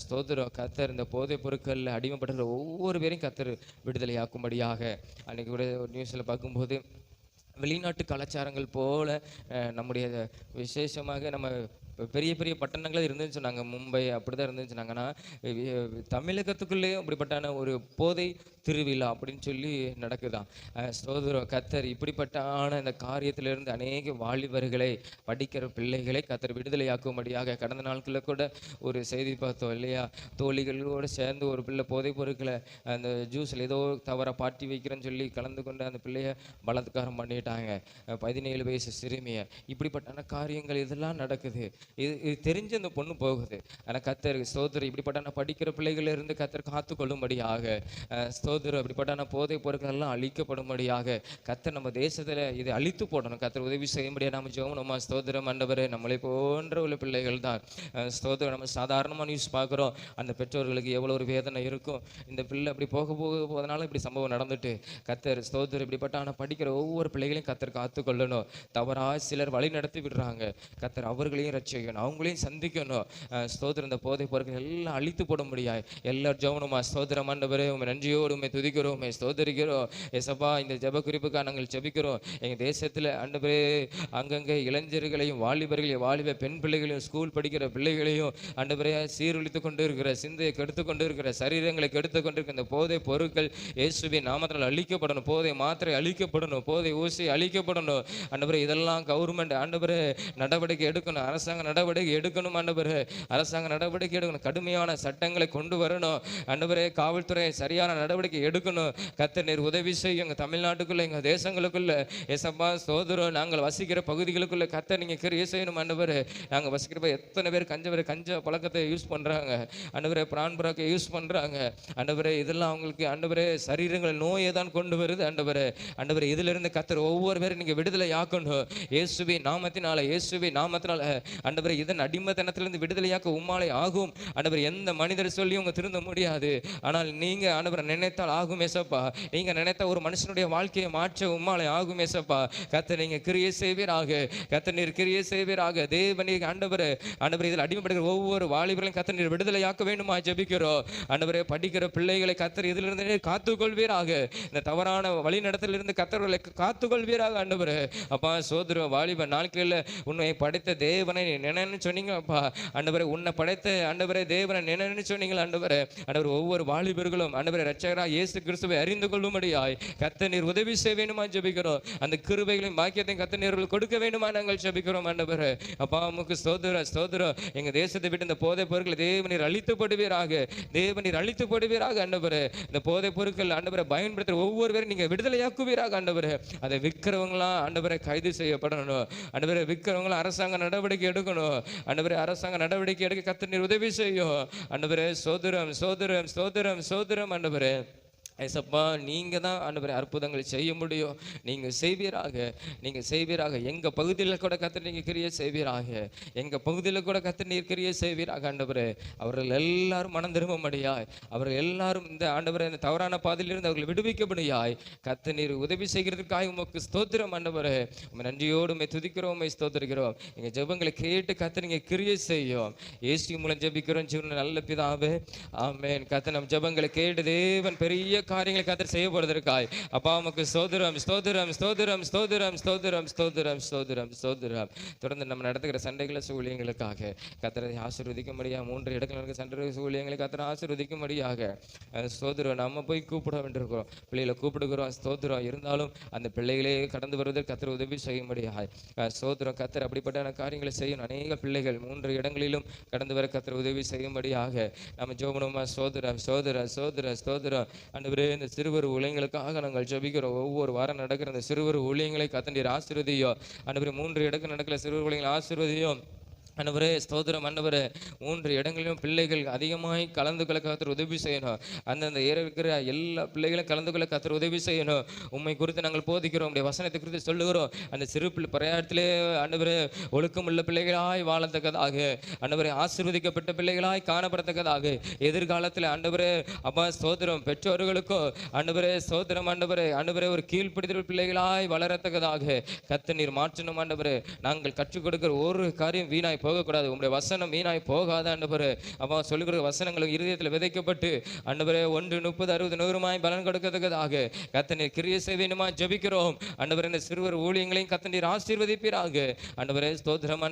ஸ்தோத்திரம். கர்த்தர் இந்த போதைப் பொருட்களில் அடிமைப்படுற ஒவ்வொரு பேரையும் கர்த்தர் விடுதலை ஆக்கும்படியாக அன்றைக்கி கூட ஒரு நியூஸில் பார்க்கும்போது வெளிநாட்டு கலாச்சாரங்கள் போல நம்முடைய விசேஷமாக நம்ம பெரிய பெரிய பட்டணங்கள் இருந்துன்னு சொன்னாங்க. மும்பை அப்படி தான் இருந்துன்னு சொன்னாங்கன்னா, தமிழகத்துக்குள்ளேயும் அப்படிப்பட்டான ஒரு போதை திருவிழா அப்படின்னு சொல்லி நடக்குதான். ஸ்தோத்திரம். கர்த்தர் இப்படிப்பட்டான இந்த காரியத்திலிருந்து அநேக வாலிபர்களை, படிக்கிற பிள்ளைகளை கர்த்தர் விடுதலையாக்கும்படியாக கடந்த நாட்களில் கூட ஒரு செய்தி பார்த்தோம் இல்லையா. தோழிகளோடு சேர்ந்து ஒரு பிள்ளை போதைப் பொருட்களை அந்த ஜூஸில் ஏதோ தவறாக பாட்டி வைக்கிறேன்னு சொல்லி கலந்து கொண்டு அந்த பிள்ளையை பலாத்காரம் பண்ணிட்டாங்க. 17 வயசு சிறுமியை. இப்படிப்பட்டான காரியங்கள் இதெல்லாம் நடக்குது. இது தெரிஞ்சு அந்த பொண்ணு போகுது. ஆனால் கத்தர் ஸ்தோத்திரம், இப்படிப்பட்ட படிக்கிற பிள்ளைகள் இருந்து கத்தர் காத்து கொள்ளும்படியாக, ஸ்தோத்திரம், இப்படிப்பட்ட போதை பொருட்கள் எல்லாம் அழிக்கப்படும்படியாக கத்தர் நம்ம தேசத்தில் இதை அழித்து போடணும். கத்தர் உதவி செய்ய முடியாது. நம்ம ஜெபம் ஸ்தோத்திரம் ஆண்டவரே, நம்மளை போன்ற உள்ள பிள்ளைகள் தான் ஸ்தோத்திரம். நம்ம சாதாரணமாக நியூஸ் பார்க்குறோம், அந்த பெற்றோர்களுக்கு எவ்வளோ ஒரு வேதனை இருக்கும். இந்த பிள்ளை அப்படி போவதனால இப்படி சம்பவம் நடந்துட்டு, கத்தர் ஸ்தோத்திரம், இப்படிப்பட்ட படிக்கிற ஒவ்வொரு பிள்ளைகளையும் கத்தர் காத்து கொள்ளணும். தவறாக சிலர் வழி நடத்தி விடுறாங்க. கத்தர் அவர்களையும் ரட்சிக்கணும், அவங்களையும் சந்திக்கணும். ஸ்தோத்திரம், இந்த போதை பொருட்கள் எல்லாம் அழித்து போட முடியாது. எல்லாரும் ஜெபமா ஸ்தோத்திரம் ஆண்டவரே, உண்மை நன்றியோடு உண்மை துதிக்கிறோம், உண்மை ஸ்தோத்தரிக்கிறோம். ஏசப்பா, இந்த ஜெப குறிப்புக்காக நாங்கள் ஜெபிக்கிறோம். எங்கள் தேசத்தில் ஆண்டவரே அங்கங்கே இளைஞர்களையும் வாலிபர்களையும் வாலிப பெண் பிள்ளைகளையும் ஸ்கூல் படிக்கிற பிள்ளைகளையும் ஆண்டவரே சீரழித்து கொண்டு இருக்கிற, சிந்தையை கெடுத்து கொண்டு இருக்கிற, சரீரங்களை கெடுத்து கொண்டு இருக்கிற இந்த போதை பொருட்கள் இயேசுவின் நாமத்தில் அழிக்கப்படணும். போதை மாத்திரை அழிக்கப்படணும், போதை ஊசி அழிக்கப்படணும். ஆண்டவரே இதெல்லாம் கவர்மெண்ட் ஆண்டவரே நடவடிக்கை எடுக்கணும், அரசாங்க நடவடிக்கை எடுக்கணும். ஆண்டவரே அரசாங்க நடவடிக்கை எடுக்கணும், கடுமையான சட்டங்களை கொண்டு வரணும். ஆண்டவரே காவல்துறை சரியான நடவடிக்கை எடுக்கணும். கர்த்தர் நீர் உதவி செய்யும். எங்கள் தமிழ்நாட்டுக்குள்ள, எங்கள் தேசங்களுக்குள்ள ஏசப்பா ஸ்தோத்திரம், நாங்கள் வசிக்கிற பகுதிகளுக்குள்ள கர்த்தர் நீங்கள் கிரியை செய்யணும். ஆண்டவரே நாங்கள் வசிக்கிறப்ப எத்தனை பேர் கஞ்ச பழக்கத்தை யூஸ் பண்ணுறாங்க. ஆண்டவரே பிரான் புறாக்கை யூஸ் பண்ணுறாங்க. ஆண்டவரே இதெல்லாம் அவங்களுக்கு ஆண்டவரே சரீரங்கள் நோயை தான் கொண்டு வருது. ஆண்டவரே இதிலிருந்து கர்த்தர் ஒவ்வொரு பேரும் நீங்கள் விடுதலை ஆக்கணும். இயேசுவின் நாமத்தினால ஆண்டவரே இதன் அடிமைத்தனத்திலிருந்து விடுதலையாக்க உம்மாலே ஆகும். ஆண்டவரே எந்த மனிதர் சொல்லி உங்க திருந்த முடியாது. ஆனால் நீங்க ஆண்டவரை நினைத்தால் ஆகும் ஏசப்பா. நீங்க நினைத்த ஒரு மனுஷனுடைய வாழ்க்கையை மாற்ற உம்மாலே ஆகும் ஏசப்பா. கர்த்தர் நீங்க கிரியை செய்வீராக, கர்த்தர் நீர் கிரியை செய்வீராக. தேவனே ஆண்டவரே இதில் அடிமைப்படுகிற ஒவ்வொரு வாலிபர்களையும் கர்த்தர் நீர் விடுதலையாக்க வேண்டுமா ஜெபிக்கிறோம். ஆண்டவரே படிக்கிற பிள்ளைகளை கர்த்தர் இதிலிருந்து காத்துக்கொள்வீராக. இந்த தவறான வழி நடத்தலிருந்து கர்த்தர்களை காத்துக்கொள்வீராக. ஆண்டவரே அப்பா சோதர வாலிப நாட்களில் உன்னை படைத்த தேவனை நினைன்னு சொன்னீங்க அப்பா. ஆண்டவரே உன்னை படைத்த ஆண்டவரே தேவனை நினைன்னு சொன்னீங்க. ஆண்டவரே ஒவ்வொரு வாலிபர்களும் ஆண்டவரே இரட்சகராக இயேசு கிறிஸ்துவை அறிந்து கொள்ளும்படியாய் கர்த்தர் நீர் உதவி செய்ய வேண்டுமா ஜெபிக்கிறோம். அந்த கிருபைகளையும் பாக்கியத்தையும் கர்த்தர் நீர் கொடுக்க வேண்டுமா நாங்கள் ஜெபிக்கிறோம். ஆண்டவரே அப்பா உமக்கு ஸ்தோத்திரம். எங்க தேசத்தை விட்டு இந்த போதை பொருட்களை தேவனீர் அழித்துப்படுவீராக, தேவனீர் அழித்துப்படுவீராக. ஆண்டவரே இந்த போதை பொருட்கள் ஆண்டவரை பயன்படுத்துற ஒவ்வொருவரையும் நீங்க விடுதலையாக்குவீராக. ஆண்டவரே அதை விற்கிறவங்களாம் ஆண்டவரை கைது செய்யப்படணும். ஆண்டவரை விற்கிறவங்களாம் அரசாங்க நடவடிக்கை எடுக்கணும். ஆண்டவரை அரசாங்க நடவடிக்கை எடுக்க கர்த்தர் நீர் உதவி செய்யும். ஆண்டவரே சோதரம் ஆண்டவரே ஏசப்பா நீங்க தான் ஆண்டவரே அற்புதங்களை செய்ய முடியும். நீங்க செய்வீராக. எங்க பகுதியில் கூட கர்த்தர் நீங்க கிரியை செய்வீராக. எங்க பகுதியில் கூட கர்த்தர் நீர் கிரியை செய்வீராக. ஆண்டவரே அவர்கள் எல்லாரும் மனம் திரும்பும்படியாய், அவர்கள் எல்லாரும் இந்த ஆண்டவரே இந்த தவறான பாதையிலிருந்து அவர்கள் விடுவிக்கப்படியாய் கர்த்தர் நீர் உதவி செய்கிறதுக்காக உமக்கு ஸ்தோத்திரம். ஆண்டவரே உம்மை நன்றியோடு உம்மை துதிக்கிறோம், உம்மை ஸ்தோத்திரிக்கிறோம். எங்க ஜெபங்களை கேட்டு கர்த்தர் நீங்க கிரியை செய்யும். இயேசு மூலம் ஜெபிக்கிறோம் ஜீவன நல்ல பிதாவே, ஆமென். கர்த்தர் நம் ஜெபங்களை கேட்டு தேவன் பெரிய காரியங்களை கர்த்தர் செய்ய போறதற்காய் அப்பா உமக்கு ஸ்தோத்திரம். தொடர்ந்து நம்ம நடத்துகிற சண்டைகளை சூழியங்களுக்காக கர்த்தரை ஆசீர்வதிக்கும்படியாக 3 இடத்துல இருக்க சண்டை சூழியங்களை கர்த்தரை ஆசீர்வதிக்கும்படியாக ஸ்தோத்திரம். நம்ம போய் கூப்பிட வேண்டியிருக்கிறோம், பிள்ளைகளை கூப்பிடுகிறோம். ஸ்தோத்திரம் இருந்தாலும் அந்த பிள்ளைகளே கடந்து வருவதற்கு கர்த்தர் உதவி செய்யும்படியாக ஸ்தோத்திரம். கர்த்தர் அப்படிப்பட்ட காரியங்களை செய்யும். அநேக பிள்ளைகள் 3 இடங்களிலும் கடந்து வர கர்த்தர் உதவி செய்யும்படியாக நம்ம ஜெபணுமா. ஸ்தோத்திரம். ஆண்டவரே இந்த சிறுவர் ஊழியங்களுக்காக நாங்கள் ஜெபிக்கிறோம். ஒவ்வொரு வாரம் நடக்கிற இந்த சிறுவர் ஊழியங்களை கர்த்தர் நீர் ஆசீர்வதியோ. ஆண்டவரே 3 இடங்கள் நடக்கிற சிறுவர் ஊழியங்களை ஆசீர்வதியோ. ஆண்டவரே ஸ்தோத்திரம். ஆண்டவரே 3 இடங்களிலும் பிள்ளைகள் அதிகமாய் கலந்து கொள்ள கர்த்தர் உதவி செய்யணும். அந்தந்த இருக்கிற எல்லா பிள்ளைகளும் கலந்து கொள்ள கர்த்தர் உதவி செய்யணும். உண்மை குறித்து நாங்கள் போதிக்கிறோம், உடைய வசனத்தை குறித்து சொல்லுகிறோம். அந்த சிறு பிரயாணத்திலே ஆண்டவரே ஒழுக்கமுள்ள பிள்ளைகளாய் வாழத்தக்கதாக, ஆண்டவரே ஆசீர்வதிக்கப்பட்ட பிள்ளைகளாய் காணப்படத்தக்கதாக எதிர்காலத்தில் ஆண்டவரே அப்பா ஸ்தோத்திரம் பெற்றோர்களுக்கும் ஆண்டவரே ஸ்தோத்திரம். ஆண்டவரே ஒரு கீழ்ப்படுத்தல் பிள்ளைகளாய் வளரத்தக்கதாக கர்த்தர் நீர் மாற்றணும். ஆண்டவரே நாங்கள் கற்றுக் கொடுக்கிற ஒரு காரியம் வீணாய் போகக்கூடாது. உங்களுடைய வசனம் வீணாய் போகாத. ஆண்டவரே அப்பா சொல்லுகிற வசனங்கள் இருதயத்தில் விதைக்கப்பட்டு ஆண்டவரே 1, 30, 60, 100 பலன் கொடுக்கத்தக்கதாக கர்த்தர் நீர் கிரியை செய்ய வேண்டுமா ஜெபிக்கிறோம். ஆண்டவரே இந்த சிறுவர் ஊழியங்களையும் கர்த்தர் நீர் ஆசீர்வதிப்பீராக. ஆண்டவரே ஸ்தோத்திரம்.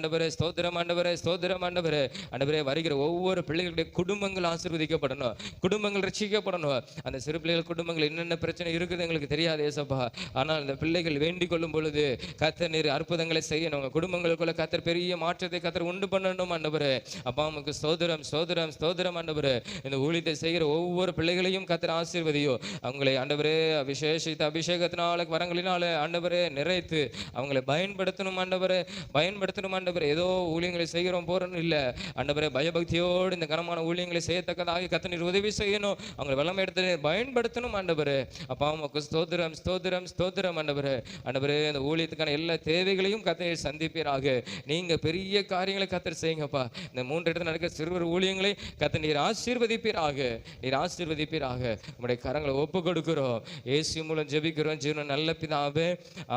ஆண்டவரே வருகிற ஒவ்வொரு பிள்ளைகளுடைய குடும்பங்கள் ஆசீர்வதிக்கப்படணும், குடும்பங்கள் ரட்சிக்கப்படணும். அந்த சிறு பிள்ளைகள் குடும்பங்கள் என்னென்ன பிரச்சனை இருக்குது எங்களுக்கு தெரியாது ஏசப்பா. ஆனால் இந்த பிள்ளைகள் வேண்டிக் கொள்ளும் பொழுது கர்த்தர் நீர் அற்புதங்களை செய்யணும். குடும்பங்களுக்குள்ள கர்த்தர் பெரிய மாற்றத்தை கர்த்தர் கர்த்தர் உண்டு பண்ணணும் ஆண்டவரே. அப்பா உமக்கு ஸ்தோத்திரம் ஸ்தோத்திரம் ஸ்தோத்திரம் ஆண்டவரே. இந்த ஊழியத்தை செய்கிற ஒவ்வொரு பிள்ளைகளையும் கர்த்தர் ஆசீர்வதியோ. அவங்களை ஆண்டவரே விசேஷித்த அபிஷேகத்தினால வரங்களினால ஆண்டவரே நிறைத்து அவங்களை பயன்படுத்தணும் ஆண்டவரே, பயன்படுத்தணும் ஆண்டவரே. ஏதோ ஊழியங்களை செய்கிறோம் போறோன்னு இல்லை ஆண்டவரே, பயபக்தியோடு இந்த கனமான ஊழியங்களை செய்யத்தக்கதாக கர்த்தர் நீர் உதவி செய்யணும். அவங்களை வெள்ளம் எடுத்து பயன்படுத்தணும் ஆண்டவரே. அப்பா உமக்கு ஸ்தோத்திரம் ஸ்தோத்திரம் ஸ்தோத்திரம் ஆண்டவரே. ஆண்டவரே இந்த ஊழியத்துக்கான எல்லா தேவைகளையும் கர்த்தர் சந்திப்பீராக. நீங்க பெரிய காரியங்களை கர்த்தர் செய்யுங்கப்பா. இந்த 3 இடத்துல நடக்கிற சிறுவர் ஊழியங்களை கர்த்தர் நீர் ஆசீர்வதிப்பீராக, நீர் ஆசீர்வதிப்பீராக. உங்களுடைய கரங்களை ஒப்பு கொடுக்கிறோம். இயேசு மூலம் ஜெபிக்கிறோம் ஜீவன் நல்ல பிதாவே,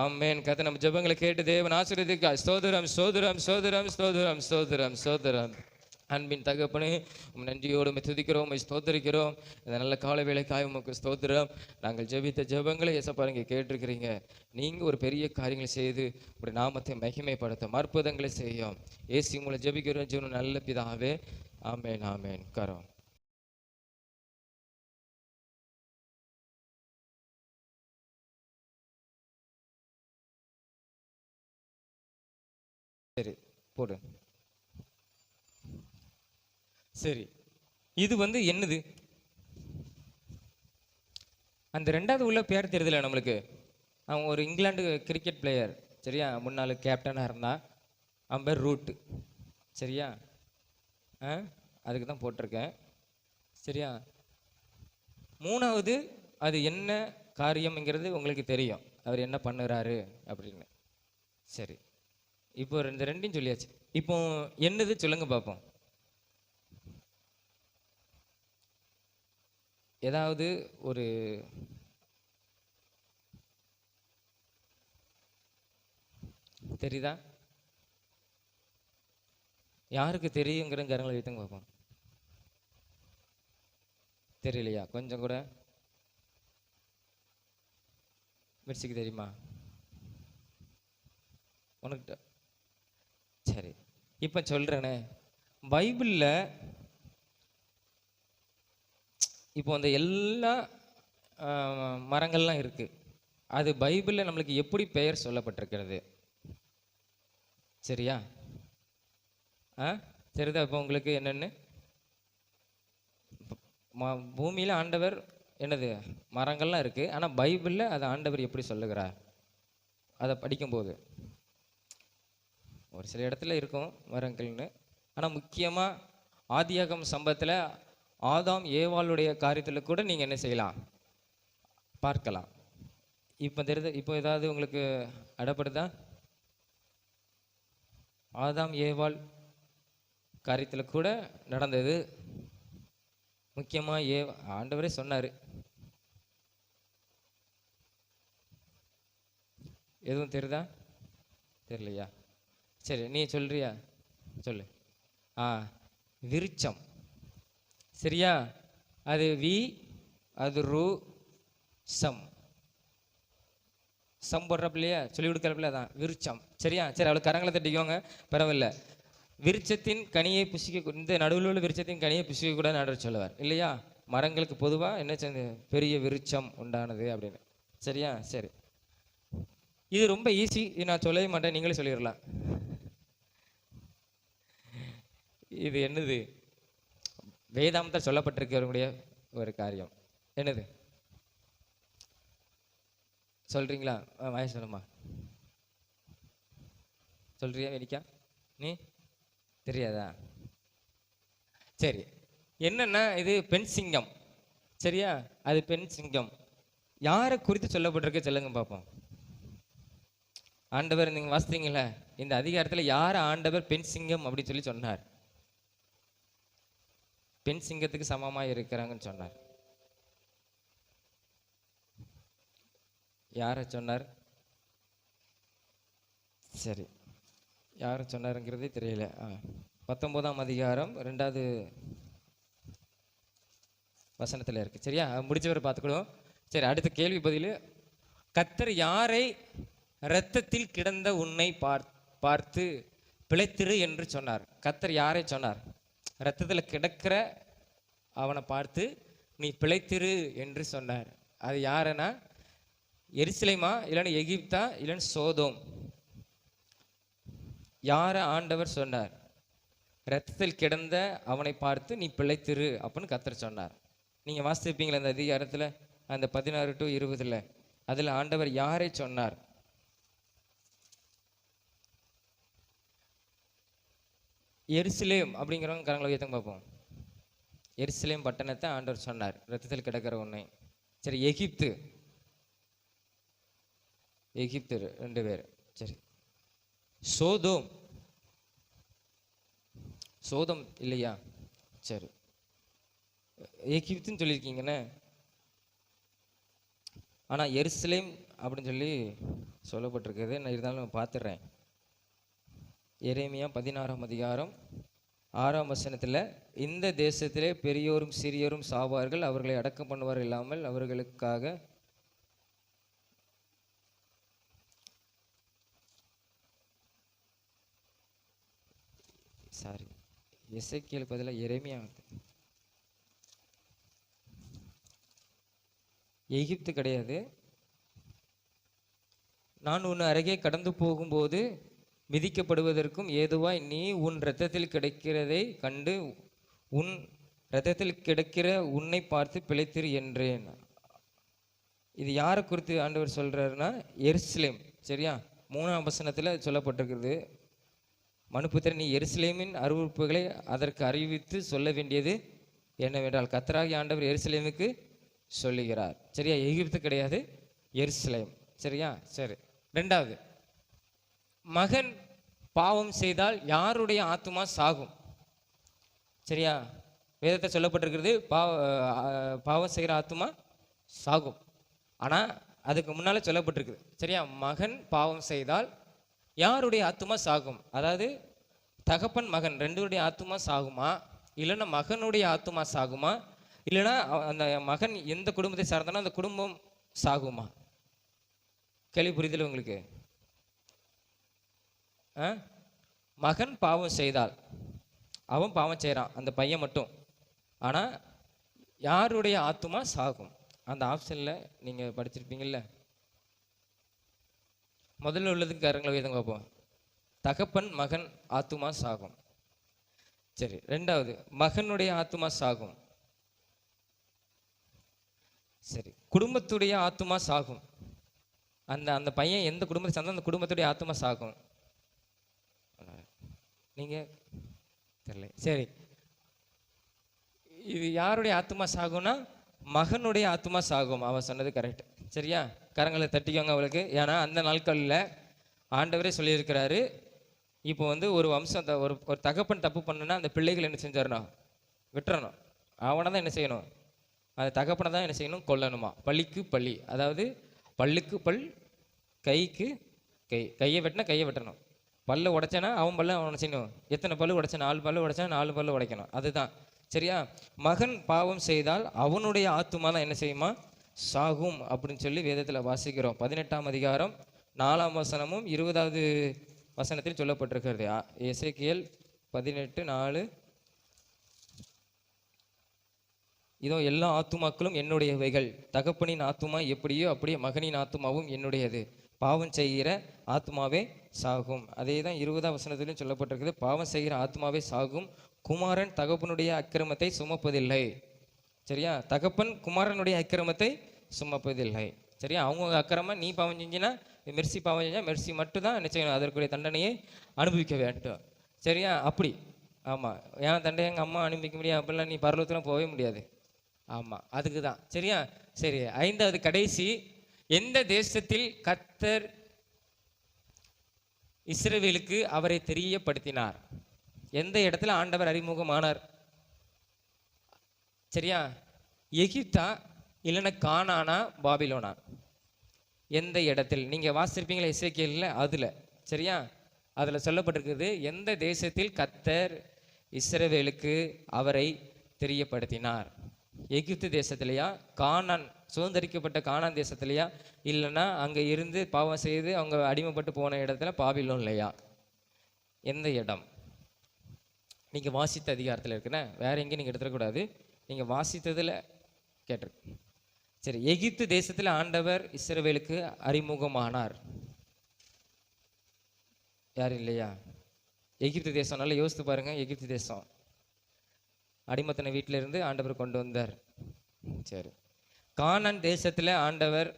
ஆமென். கர்த்தர் நம்ம ஜெபங்களை கேட்டு தேவன் ஆசீர்வதிக்க. ஸ்தோத்திரம் ஸ்தோத்திரம் ஸ்தோத்திரம் ஸ்தோத்திரம் ஸ்தோத்திரம் ஸ்தோத்திரம். அன்பின் தகப்பனே, நன்றியோடு துதிக்கிறோம், ஸ்தோத்தரிக்கிறோம். இந்த நல்ல கால வேளைக்காய் உமக்கு ஸ்தோத்திரம். நாங்கள் ஜெபித்த ஜெபங்களை ஏசப்பா நீங்க கேட்டிருக்கிறீங்க. நீங்க ஒரு பெரிய காரியங்களை செய்து உடைய நாமத்தை மகிமைப்படுத்தும் அற்புதங்களை செய்யும். இயேசு மூலம் ஜெபிக்கிறோம் ஜீவன் நல்ல பிதாவே, ஆமென் ஆமென். கரோம். சரி போடு. சரி, இது என்னது? அந்த 2வது உள்ள பேர் தெரியுதுல நம்மளுக்கு. அவன் ஒரு இங்கிலாந்து கிரிக்கெட் பிளேயர், சரியா? முன்னாள் கேப்டனாக இருந்தான். அவன் பேர் ரூட், சரியா? அதுக்கு தான் போட்டிருக்கேன், சரியா? 3வது அது என்ன காரியம்ங்கிறது உங்களுக்கு தெரியும், அவர் என்ன பண்ணுறாரு அப்படின்னு. சரி, இப்போ இந்த 2யும் சொல்லியாச்சு. இப்போ என்னது சொல்லுங்க பார்ப்போம். ஏதாவது ஒரு தெரியுதா? யாருக்கு தெரியுங்கிற கரங்களை வைத்துங்க பார்ப்போம். தெரியலையா? கொஞ்சம் கூட. மிர்சிக்கு தெரியுமா உனக்கு? சரி, இப்போ சொல்கிறேனே, பைபிளில் இப்போ அந்த எல்லா மரங்கள்லாம் இருக்குது. அது பைபிளில் நம்மளுக்கு எப்படி பெயர் சொல்லப்பட்டிருக்கிறது? சரியா? சரிதா? இப்போ உங்களுக்கு என்னென்னு பூமியில் ஆண்டவர் என்னது மரங்கள்லாம் இருக்குது, ஆனால் பைபிளில் அதை ஆண்டவர் எப்படி சொல்லுகிறார் அதை படிக்கும்போது ஒரு சில இடத்துல இருக்கும் மரங்கள்னு. ஆனால் முக்கியமாக ஆதியாகம சம்பவத்தில் ஆதாம் ஏவாளுடைய காரியத்தில் கூட நீங்கள் என்ன செய்யலாம், பார்க்கலாம். இப்போ தெரியுது? இப்போ ஏதாவது உங்களுக்கு அடப்படுதா? ஆதாம் ஏவாள் காரியத்தில் கூட நடந்தது. முக்கியமாக ஆண்டவரே சொன்னார். எதுவும் தெரியுதா? தெரியலையா? சரி, நீ சொல்றியா? சொல்லு. விருட்சம், சரியா? அது வி, அது ரு, சம். சம் போடுறப்ப இல்லையா, சொல்லி கொடுக்குறப்பில்ல, அதான் விருட்சம், சரியா? சரி, அவளுக்கு கரங்களை தட்டிக்கோங்க, பரவாயில்ல. விருட்சத்தின் கனியை புசிக்க, இந்த நடுவில் உள்ள விருட்சத்தின் கனியை புசிக்க கூட நடுவர் சொல்லுவார் இல்லையா? மரங்களுக்கு பொதுவாக என்ன சேர்ந்து பெரிய விருட்சம் உண்டானது அப்படின்னு, சரியா? சரி, இது ரொம்ப ஈஸி, இது நான் சொல்லவே மாட்டேன், நீங்களே சொல்லிடலாம். இது என்னது? வேதாந்தத்தில் சொல்லப்பட்டிருக்கவங்களுடைய ஒரு காரியம். என்னது சொல்றீங்களா? வாய சொல்லுமா. சொல்றியா வெடிக்கா? நீ தெரியாதா? சரி, என்னன்னா இது பெண் சிங்கம், சரியா? அது பெண் சிங்கம் யாரை குறித்து சொல்லப்பட்டிருக்கு சொல்லுங்க பார்ப்போம். ஆண்டவர் நீங்க வாசித்தீங்களா இந்த அதிகாரத்தில்? யார் ஆண்டவர் பெண் சிங்கம் அப்படின்னு சொல்லி சொன்னார்? பெண் சிங்கத்துக்கு சமமாக இருக்கிறாங்கன்னு சொன்னார். யாரை சொன்னார்? சரி, யாரை சொன்னாருங்கிறதே தெரியல. 19ஆம் அதிகாரம் 2வது வசனத்தில் இருக்கு, சரியா? முடிச்சவரை பார்த்துக்கிடுவோம். சரி, அடுத்த கேள்வி பதில். கர்த்தர் யாரை இரத்தத்தில் கிடந்த உன்னை பார்த்து பிழைத்திரு என்று சொன்னார்? கர்த்தர் யாரை சொன்னார்? இரத்தத்தில் கிடக்கிற அவனை பார்த்து நீ பிழைத்திரு என்று சொன்னார். அது யாருன்னா எருசலேமா, இல்லைன்னா எகிப்தா, இல்லைன்னா சோதோம்? யாரை ஆண்டவர் சொன்னார்? இரத்தத்தில் கிடந்த அவனை பார்த்து நீ பிழைத்திரு அப்படின்னு கர்த்தர் சொன்னார். நீங்கள் வாசிப்பீங்களா அந்த அதிகாரத்தில், அந்த 16 to 20, அதில் ஆண்டவர் யாரை சொன்னார்? எருசலேம் அப்படிங்கிறவங்க கரங்களை உயர்த்துங்க பார்ப்போம். எருசலேம் பட்டணத்தை ஆண்டவர் சொன்னார், இரத்தத்தில் கிடக்கிற உன்னை. சரி, எகிப்து 2 பேர். சரி, சோதம் இல்லையா? சரி, எகிப்துன்னு சொல்லியிருக்கீங்கண்ணே. ஆனால் எருசலேம் அப்படின்னு சொல்லி சொல்லப்பட்டிருக்குது. நான் இருந்தாலும் பார்த்துடுறேன். எரேமியா 16ஆம் அதிகாரம் 6ஆம் வசனத்தில், இந்த தேசத்திலே பெரியோரும் சிறியோரும் சாவார்கள், அவர்களை அடக்கம் பண்ணுவார் இல்லாமல் அவர்களுக்காக எசேக்கியேல் பதிலாக எரேமியா. எகிப்து கிடையாது. நான் உன் அருகே கடந்து போகும்போது மிதிக்கப்படுவதற்கும் ஏதுவாய் நீ உன் இரத்தத்தில் கிடைக்கிறதை கண்டு உன் இரத்தத்தில் கிடைக்கிற உன்னை பார்த்து பிழைத்திரு என்றேன். இது யாரை குறித்து ஆண்டவர் சொல்றாருன்னா எருசலேம். சரியா? 3ஆம் வசனத்தில் சொல்லப்பட்டிருக்கிறது, மனுபுத்திரன் நீ எருசலேமின் அறிவிப்புகளை அதற்கு அறிவித்து சொல்ல வேண்டியது என்னவென்றால், கர்த்தராகிய ஆண்டவர் எருசலேமுக்கு சொல்லுகிறார். சரியா? எகிப்து கிடையாது, எருசலேம். சரியா? சரி. 2வது, மகன் பாவம் செய்தால் யாருடைய ஆத்துமா சாகும்? சரியா? வேதத்தை சொல்லப்பட்டிருக்கிறது பாவம் செய்கிற ஆத்துமா சாகும். ஆனால் அதுக்கு முன்னால் சொல்லப்பட்டிருக்குது. சரியா? மகன் பாவம் செய்தால் யாருடைய ஆத்துமா சாகும்? அதாவது தகப்பன் மகன் 2 ஆத்துமா சாகுமா, இல்லைன்னா மகனுடைய ஆத்துமா சாகுமா, இல்லைன்னா அந்த மகன் எந்த குடும்பத்தை சார்ந்தானோ அந்த குடும்பம் சாகுமா? கேள்வி புரிதல் உங்களுக்கு? மகன் பாவம் செய்தால், அவன் பாவம் செய்கிறான், அந்த பையன் மட்டும். ஆனால் யாருடைய ஆத்துமா சாகும்? அந்த ஆப்ஷனில் நீங்கள் படிச்சிருப்பீங்கள்ல, முதல்ல உள்ளதுக்கு கரங்களை உயர்த்துங்க பார்ப்போம். தகப்பன் மகன் ஆத்துமா சாகும். சரி. 2வது, மகனுடைய ஆத்துமா சாகும். சரி, குடும்பத்துடைய ஆத்துமா சாகும். அந்த பையன் எந்த குடும்பத்தை சார்ந்தோ அந்த குடும்பத்துடைய ஆத்துமா சாகும். நீங்க தெரியல. சரி, இது யாருடைய ஆத்துமா சாகும்னா மகனுடைய ஆத்துமா சாகும். அவன் சொன்னது கரெக்ட். சரியா? கரங்களை தட்டிக்கோங்க அவளுக்கு. ஏன்னா அந்த நாட்களில் ஆண்டவரே சொல்லியிருக்கிறாரு, இப்போ ஒரு வம்சம் ஒரு தகப்பன் தப்பு பண்ணுன்னா அந்த பிள்ளைகள் என்ன செஞ்சிடணும்? விட்டுறணும். அவனை தான் என்ன செய்யணும்? அந்த தகப்பனை தான் என்ன செய்யணும்? கொல்லணுமா? பள்ளிக்கு பள்ளி, அதாவது பல்லுக்கு பல், கைக்கு கை. கையை வெட்டினா கையை வெட்டணும். பல்ல உடைச்சானா அவன் பல்ல அவனை செய்யணும். எத்தனை பல்லு உடைச்சா? 4 பல்லு உடைச்சா 4 பல்லு உடைக்கணும். அதுதான். சரியா? மகன் பாவம் செய்தால் அவனுடைய ஆத்துமா தான் என்ன செய்யுமா? சாகும் அப்படின்னு சொல்லி வேதத்தில் வாசிக்கிறோம். 18ஆம் அதிகாரம் 4ஆம் வசனமும் 20வது வசனத்தில் சொல்லப்பட்டிருக்கிறது. எசேக்கியேல் 18:4, இதோ எல்லா ஆத்துமாக்களும் என்னுடையவைகள், தகப்பனின் ஆத்துமா எப்படியோ அப்படியே மகனின் ஆத்துமாவும் என்னுடையது, பாவம் செய்கிற ஆத்மாவே சாகும். அதே தான் 20ஆம் வசனத்திலும் சொல்லப்பட்டிருக்குது, பாவம் செய்கிற ஆத்மாவே சாகும், குமாரன் தகப்பனுடைய அக்கிரமத்தை சுமப்பதில்லை. சரியா? தகப்பன் குமாரனுடைய அக்கிரமத்தை சுமப்பதில்லை. சரியா? அவங்க அக்கிரமம் நீ பாவம் செஞ்சினா மெர்சி பாவம் செஞ்சா மெர்சி மட்டும் தான் என்ன செய்யணும்? அதற்குரிய தண்டனையை அனுபவிக்க வேண்டும். சரியா? அப்படி. ஆமாம், ஏன் தண்டனை எங்கள் அம்மா அனுபவிக்க முடியாது அப்படிலாம் நீ பரலோகத்தில் போகவே முடியாது. ஆமாம், அதுக்கு தான். சரியா? சரி. 5வது கடைசி, எந்த தேசத்தில் கர்த்தர் இஸ்ரவேலுக்கு அவரை தெரியப்படுத்தினார்? எந்த இடத்துல ஆண்டவர் அறிமுகமானார்? சரியா? எகிப்தா, இல்லைன்னா கானானா, பாபிலோனா? எந்த இடத்தில்? நீங்கள் வாசிச்சிருப்பீங்களா எசேக்கியேல்ல? அதில். சரியா? அதில் சொல்லப்பட்டிருக்குது, எந்த தேசத்தில் கர்த்தர் இஸ்ரவேலுக்கு அவரை தெரியப்படுத்தினார்? எகிப்து தேசத்துலையா, கானான் சுதந்திரிக்கப்பட்ட கானான் தேசத்துலையா, இல்லைன்னா அங்கே இருந்து பாவம் செய்து அவங்க அடிமைப்பட்டு போன இடத்துல பாபிலோன்லையா? எந்த இடம்? நீங்கள் வாசித்த அதிகாரத்தில் இருக்குண்ணே, வேற எங்கேயும் நீங்கள் எடுத்துடக்கூடாது. நீங்கள் வாசித்ததில் கேட்டிருக்கு. சரி, எகிப்து தேசத்தில் ஆண்டவர் இஸ்ரவேலுக்கு அறிமுகமானார். யார் இல்லையா? எகிப்து தேசம் நல்லா யோசித்து பாருங்க. எகிப்து தேசம் அடிமத்தனை வீட்டில இருந்து ஆண்டவர் கொண்டு வந்தார். சரி, கானான் தேசத்தில் ஆண்டவர்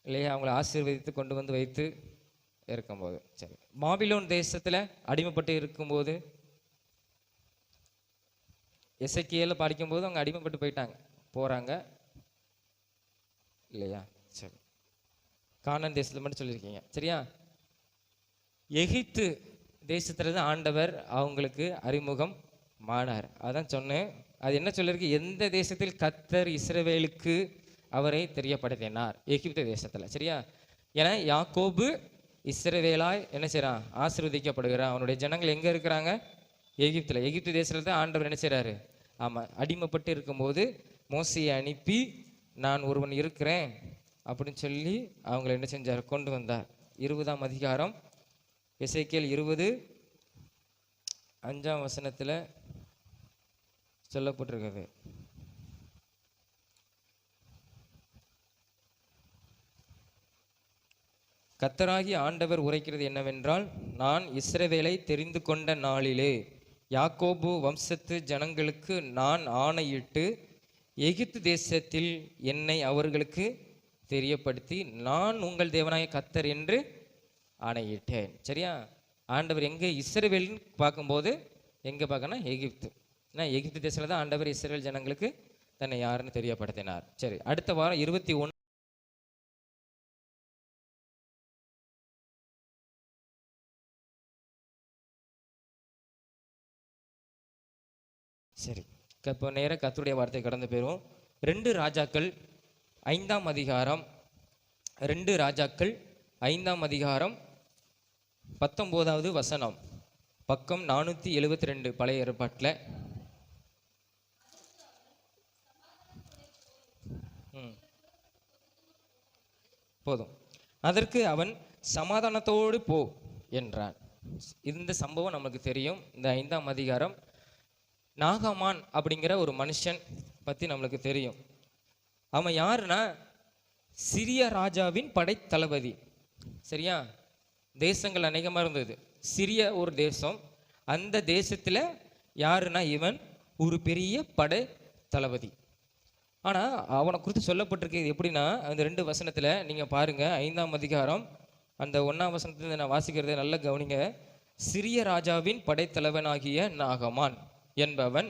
இல்லையா அவங்களை ஆசீர்வதித்து கொண்டு வந்து வைத்து இருக்கும்போது, சரி, பாபிலோன் தேசத்தில் அடிமைப்பட்டு இருக்கும்போது எசேக்கியேல் படிக்கும்போது அவங்க அடிமைப்பட்டு போகிறாங்க இல்லையா? சரி, கானான் தேசத்தில் மட்டும் சொல்லியிருக்கீங்க. சரியா? எகிப்து தேசத்துல தான் ஆண்டவர் அவங்களுக்கு அறிமுகம் மானார். அதான் சொன்னேன். அது என்ன சொல்லியிருக்கு? எந்த தேசத்தில் கர்த்தர் இஸ்ரவேலுக்கு அவரை தெரியப்படுத்தினார்? எகிப்து தேசத்தில். சரியா? ஏன்னா யாக்கோபு இஸ்ரவேலாய் என்ன செய்கிறான்? ஆசீர்வதிக்கப்படுகிறான். அவனுடைய ஜனங்கள் எங்கே இருக்கிறாங்க? எகிப்தில். எகிப்து தேசத்தில் தான் ஆண்டவர் என்ன செய்கிறாரு? ஆமாம், அடிமைப்பட்டு இருக்கும்போது மோசையை அனுப்பி நான் ஒருவன் இருக்கிறேன் அப்படின்னு சொல்லி அவங்களை என்ன செஞ்சார்? கொண்டு வந்தார். 20ஆம் அதிகாரம் எசேக்கியேல் 20:5 சொல்லப்பட்டிருக்கிறது. கர்த்தராகிய ஆண்டவர் உரைக்கிறது என்னவென்றால், நான் இஸ்ரவேலை தெரிந்து கொண்ட நாளிலே யாக்கோபு வம்சத்து ஜனங்களுக்கு நான் ஆணையிட்டு எகிப்து தேசத்தில் என்னை அவர்களுக்கு தெரியப்படுத்தி நான் உங்கள் தேவனாய கர்த்தர் என்று ஆணையிட்டேன். சரியா? ஆண்டவர் எங்கே இஸ்ரவேல்னு பார்க்கும்போது எங்கே பார்க்கணும்? எகிப்து. ஏன்னா எகிப்து தேசத்தில் தான் ஆண்டவர் இஸ்ரவேல் ஜனங்களுக்கு தன்னை யாருன்னு தெரியப்படுத்தினார். சரி, அடுத்த வாரம் 21. சரி, இப்போ நேராக கர்த்தருடைய வார்த்தை கடந்து போயிடும். 2 ராஜாக்கள் 5ஆம் அதிகாரம் 2 ராஜாக்கள் 5ஆம் அதிகாரம் 19வது வசனம், பக்கம் 472 பழைய ஏற்பாட்டில். போதும். அதற்கு அவன் சமாதானத்தோடு போ என்றான். இந்த சம்பவம் நமக்கு தெரியும். இந்த 5ஆம் அதிகாரம் நாகமான் அப்படிங்கிற ஒரு மனுஷன் பற்றி நம்மளுக்கு தெரியும். அவன் யாருன்னா சிரிய ராஜாவின் படைத்தளபதி. சரியா? தேசங்கள் அநேகமாக இருந்தது. சிரிய ஒரு தேசம். அந்த தேசத்தில் யாருன்னா இவன் ஒரு பெரிய படை தளபதி. ஆனால் அவனை குறித்து சொல்லப்பட்டிருக்கு எப்படின்னா, அந்த 2 வசனத்தில் நீங்கள் பாருங்கள். 5ஆம் அதிகாரம் அந்த 1ஆம் வசனத்தில் நான் வாசிக்கிறத நல்லா கவனிங்க. சிரிய ராஜாவின் படைத்தலைவனாகிய நாகமான் என்பவன்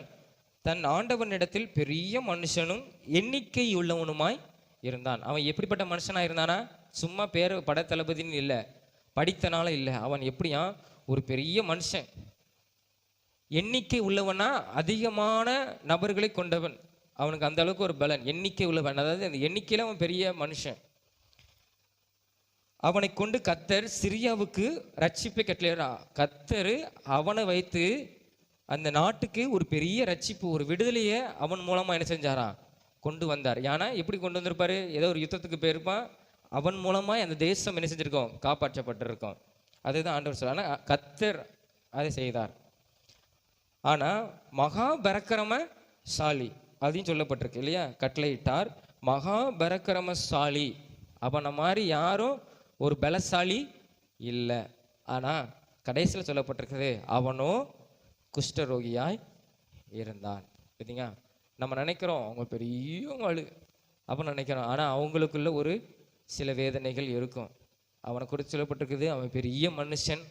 தன் ஆண்டவனிடத்தில் பெரிய மனுஷனும் எண்ணிக்கை உள்ளவனுமாய் இருந்தான். அவன் எப்படிப்பட்ட மனுஷனாக இருந்தானா? சும்மா பேர் படைத்தளபதின்னு இல்லை, படித்தனால இல்லை. அவன் எப்படியா? ஒரு பெரிய மனுஷன், எண்ணிக்கை உள்ளவனா, அதிகமான நபர்களை கொண்டவன். அவனுக்கு அந்த அளவுக்கு ஒரு பலன், எண்ணிக்கை உள்ளவன். அதாவது அந்த எண்ணிக்கையில் அவன் பெரிய மனுஷன். அவனை கொண்டு கர்த்தர் சிரியாவுக்கு ரட்சிப்பை கட்டளையிடா. கர்த்தர் அவனை வைத்து அந்த நாட்டுக்கு ஒரு பெரிய ரட்சிப்பு, ஒரு விடுதலையை அவன் மூலமாக என்ன செஞ்சாரா? கொண்டு வந்தார். ஏன்னா எப்படி கொண்டு வந்திருப்பாரு? ஏதோ ஒரு யுத்தத்துக்கு போயிருப்பான். அவன் மூலமாக அந்த தேசம் என்ன செஞ்சிருக்கோம்? காப்பாற்றப்பட்டிருக்கோம். அதுதான் ஆண்டவர் சொல்ல. ஆனால் கர்த்தர் அதை செய்தார். ஆனால் மகா பரக்கிரமசாலி அதையும் சொல்லப்பட்டிருக்கு இல்லையா? கட்டளையிட்டார். மகா பரக்கிரமசாலி. அவனை மாதிரி யாரும் ஒரு பலசாலி இல்லை. ஆனால் கடைசியில் சொல்லப்பட்டிருக்குது, அவனோ குஷ்டரோகியாய் இருந்தான். பார்த்தீங்க? நம்ம நினைக்கிறோம் அவங்க பெரிய ஆளு அப்படின்னு நினைக்கிறோம். ஆனால் அவங்களுக்குள்ள ஒரு சில வேதனைகள் இருக்கும். அவனை குறித்து சொல்லப்பட்டிருக்குது, அவன் பெரிய மனுஷன்,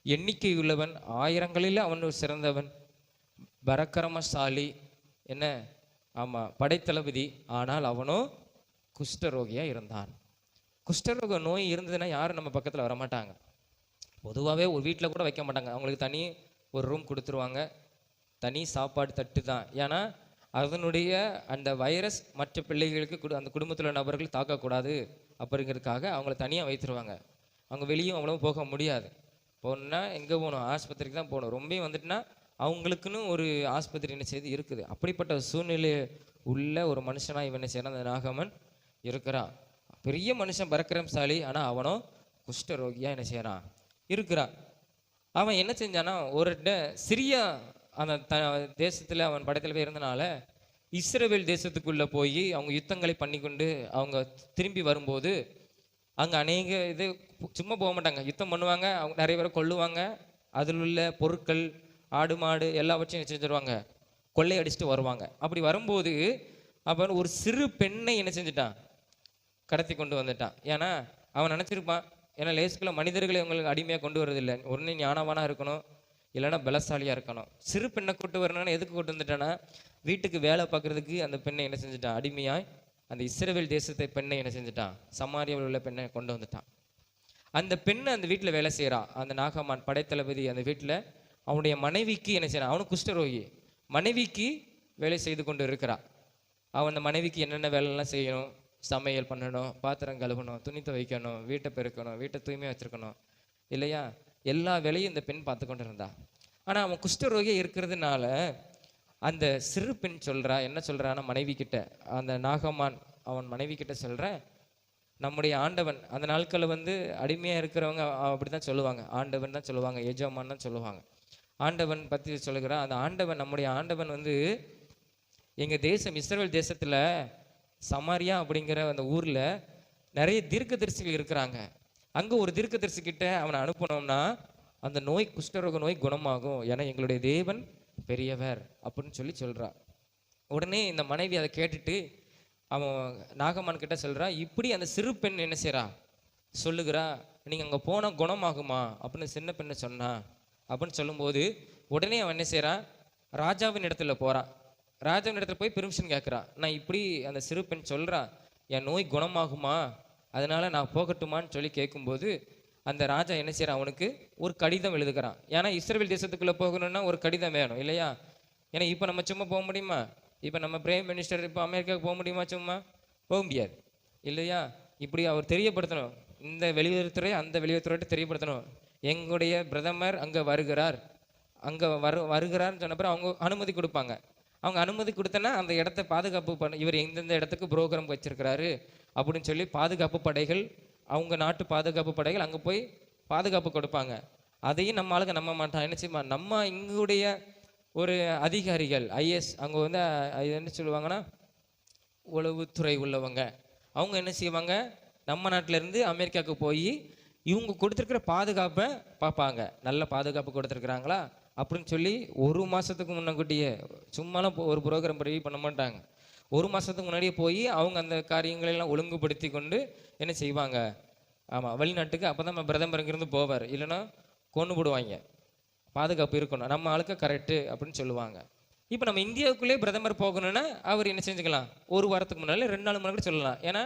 எண்ணிக்கை உள்ளவன், ஆயிரங்களில் அவன் சிறந்தவன், பரக்கிரமசாலி, என்ன, ஆமாம், படைத்தளபதி. ஆனால் அவனோ குஷ்டரோகியாக இருந்தான். குஷ்டரோக நோய் இருந்ததுன்னா யாரும் நம்ம பக்கத்தில் வரமாட்டாங்க. பொதுவாகவே ஒரு வீட்டில் கூட வைக்க மாட்டாங்க. அவங்களுக்கு தனி ஒரு ரூம் கொடுத்துருவாங்க, தனி சாப்பாடு தட்டு தான். ஏன்னா அதனுடைய அந்த வைரஸ் மற்ற பிள்ளைகளுக்கு அந்த குடும்பத்தில் நபர்கள் தாக்கக்கூடாது அப்படிங்கிறதுக்காக அவங்கள தனியாக வைத்துருவாங்க. அவங்க வெளியும் அவ்வளோ போக முடியாது. போகணுன்னா எங்கே போகணும்? ஆஸ்பத்திரிக்கு தான் போகணும். ரொம்ப வந்துட்டுனா அவங்களுக்குன்னு ஒரு ஆஸ்பத்திரி என்ன செய்து இருக்குது. அப்படிப்பட்ட சூழ்நிலை உள்ள ஒரு மனுஷனாக இவன் என்ன செய்யறான்? அந்த நாகமன் இருக்கிறான். பெரிய மனுஷன், பரக்கிரமசாலி. ஆனால் அவனோ குஷ்டரோகியாக என்ன செய்யறான்? இருக்கிறான். அவன் என்ன செஞ்சானா, ஒரு சிரியா அந்த தேசத்தில் அவன் படைத்தலைவர் இருந்தனால இஸ்ரவேல் தேசத்துக்குள்ளே போய் அவங்க யுத்தங்களை பண்ணி கொண்டு அவங்க திரும்பி வரும்போது, அங்கே அநேக இது சும்மா போக மாட்டாங்க, யுத்தம் பண்ணுவாங்க. அவங்க நிறைய பேரை கொல்லுவாங்க. அதில் உள்ள பொருட்கள், ஆடு மாடு எல்லாவற்றையும் என்ன செஞ்சிருவாங்க, கொள்ளையடிச்சிட்டு வருவாங்க. அப்படி வரும்போது அவன் ஒரு சிறு பெண்ணை என்ன செஞ்சுட்டான், கடத்தி கொண்டு வந்துட்டான். ஏன்னா அவன் நினச்சிருப்பான், ஏன்னா லேசுக்குள்ள மனிதர்களை உங்களுக்கு அடிமையாக கொண்டு வரதில்லை, ஒன்று ஞானவானா இருக்கணும், இல்லைன்னா பலசாலியாக இருக்கணும். சிறு பெண்ணை கூட்டு வரணும்னு எதுக்கு கூட்டு வந்துட்டான்னா, வீட்டுக்கு வேலை பார்க்குறதுக்கு அந்த பெண்ணை என்ன செஞ்சுட்டான், அடிமையாய் அந்த இஸ்ரவேல் தேசத்தை பெண்ணை என்ன செஞ்சுட்டான், சமாரியாவில் உள்ள பெண்ணை கொண்டு வந்துட்டான். அந்த பெண்ணை அந்த வீட்டில் வேலை செய்கிறான். அந்த நாகமான் படைத்தளபதி அந்த வீட்டில் அவனுடைய மனைவிக்கு என்ன செய்யறான், அவனும் குஷ்டரோகி, மனைவிக்கு வேலை செய்து கொண்டு இருக்கிறான். அவன் அந்த மனைவிக்கு என்னென்ன வேலைலாம் செய்யணும், சமையல் பண்ணணும், பாத்திரம் கழுவணும், துணி துவைக்கணும், வீட்டை பெருக்கணும், வீட்டை தூய்மையாக வச்சுருக்கணும் இல்லையா, எல்லா வேலையும் இந்த பெண் பார்த்து கொண்டு இருந்தா. ஆனால் அவன் குஷ்டரோகியாக இருக்கிறதுனால அந்த சிறு பெண் சொல்கிறா, என்ன சொல்கிறான்னா மனைவி கிட்ட, அந்த நாகமான் அவன் மனைவி கிட்ட சொல்கிற, நம்முடைய ஆண்டவன், அந்த நாட்களில் வந்து அடிமையாக இருக்கிறவங்க அப்படி தான் சொல்லுவாங்க, ஆண்டவன் தான் சொல்லுவாங்க, எஜமான் தான் சொல்லுவாங்க. ஆண்டவன் பற்றி சொல்லுகிறான். அந்த ஆண்டவன், நம்முடைய ஆண்டவன் வந்து எங்கள் தேசம் இஸ்ரவேல் தேசத்தில் சமாரியா அப்படிங்கிற அந்த ஊரில் நிறைய தீர்க்கதரிசிகள் இருக்கிறாங்க. அங்கே ஒரு தீர்க்கதரிசிக்கிட்ட அவனை அனுப்பினோம்னா அந்த நோய், குஷ்டரோக நோய் குணமாகும், ஏன்னா எங்களுடைய தேவன் பெரியவர் அப்படின்னு சொல்கிறான். உடனே இந்த மனைவி அதை கேட்டுட்டு அவன் நாகமான் கிட்ட சொல்கிறா, இப்படி அந்த சிறு பெண் என்ன செய்கிறா சொல்லுகிறா, நீங்கள் அங்கே போனால் குணமாகுமா அப்படின்னு சின்ன பெண்ணை சொன்னா அப்படின்னு சொல்லும்போது, உடனே அவன் என்ன செய்கிறான், ராஜாவின் இடத்துல போகிறான். ராஜாவின் இடத்துல போய் பெர்மிஷன் கேட்குறான். நான் இப்படி அந்த சிறு பெண் சொல்கிறா, என் நோய் குணமாகுமா, அதனால நான் போகட்டுமான்னு சொல்லி கேட்கும்போது, அந்த ராஜா என்ன செய்கிறான், அவனுக்கு ஒரு கடிதம் எழுதுகிறான். ஏன்னா இஸ்ரவேல் தேசத்துக்குள்ளே போகணும்னா ஒரு கடிதம் வேணும் இல்லையா. ஏன்னா இப்போ நம்ம சும்மா போக முடியுமா, இப்போ நம்ம பிரைம் மினிஸ்டர் இப்போ அமெரிக்காவுக்கு போக முடியுமா, சும்மா போக முடியாது இல்லையா. இப்படி அவர் தெரியப்படுத்தணும், இந்த வெளியுறவுத்துறை அந்த வெளியுறவுத்துறையிட்ட தெரியப்படுத்தணும், எங்களுடைய பிரதமர் அங்கே வருகிறார், அங்கே வருகிறார்னு சொன்னப்பறம் அவங்க அனுமதி கொடுப்பாங்க. அவங்க அனுமதி கொடுத்தனா அந்த இடத்த பாதுகாப்பு பண்ண, இவர் எந்தெந்த இடத்துக்கு ப்ரோக்ராம் வச்சிருக்கிறாரு அப்படின்னு சொல்லி பாதுகாப்பு படைகள், அவங்க நாட்டு பாதுகாப்பு படைகள் அங்கே போய் பாதுகாப்பு கொடுப்பாங்க. அதையும் நம்ம ஆளுங்க நம்ப மாட்டான். என்ன செய்யுமா, நம்ம இங்குடைய ஒரு அதிகாரிகள் ஐஎஸ், அங்கே வந்து என்ன சொல்லுவாங்கன்னா உளவுத்துறை உள்ளவங்க, அவங்க என்ன செய்வாங்க, நம்ம நாட்டிலேருந்து அமெரிக்காவுக்கு போய் இவங்க கொடுத்துருக்கிற பாதுகாப்பை பார்ப்பாங்க, நல்ல பாதுகாப்பு கொடுத்துருக்குறாங்களா அப்படின்னு சொல்லி. ஒரு மாதத்துக்கு முன்னக்கூட்டியே சும்மாலாம் ஒரு ப்ரோக்ராம் ரெடி பண்ண மாட்டாங்க. ஒரு மாதத்துக்கு முன்னாடியே போய் அவங்க அந்த காரியங்களெல்லாம் ஒழுங்குபடுத்தி கொண்டு என்ன செய்வாங்க, ஆமாம் வெளிநாட்டுக்கு. அப்போ தான் நம்ம பிரதமர் இங்கிருந்து போவார், இல்லைன்னா கொண்டு போடுவாங்க. பாதுகாப்பு இருக்கணும், நம்ம ஆளுக்கு கரெக்டு அப்படின்னு சொல்லுவாங்க. இப்போ நம்ம இந்தியாவுக்குள்ளே பிரதமர் போகணுன்னா அவர் என்ன செஞ்சுக்கலாம், ஒரு வாரத்துக்கு முன்னாடி 2 நாள் முன்னாடி சொல்லலாம். ஏன்னா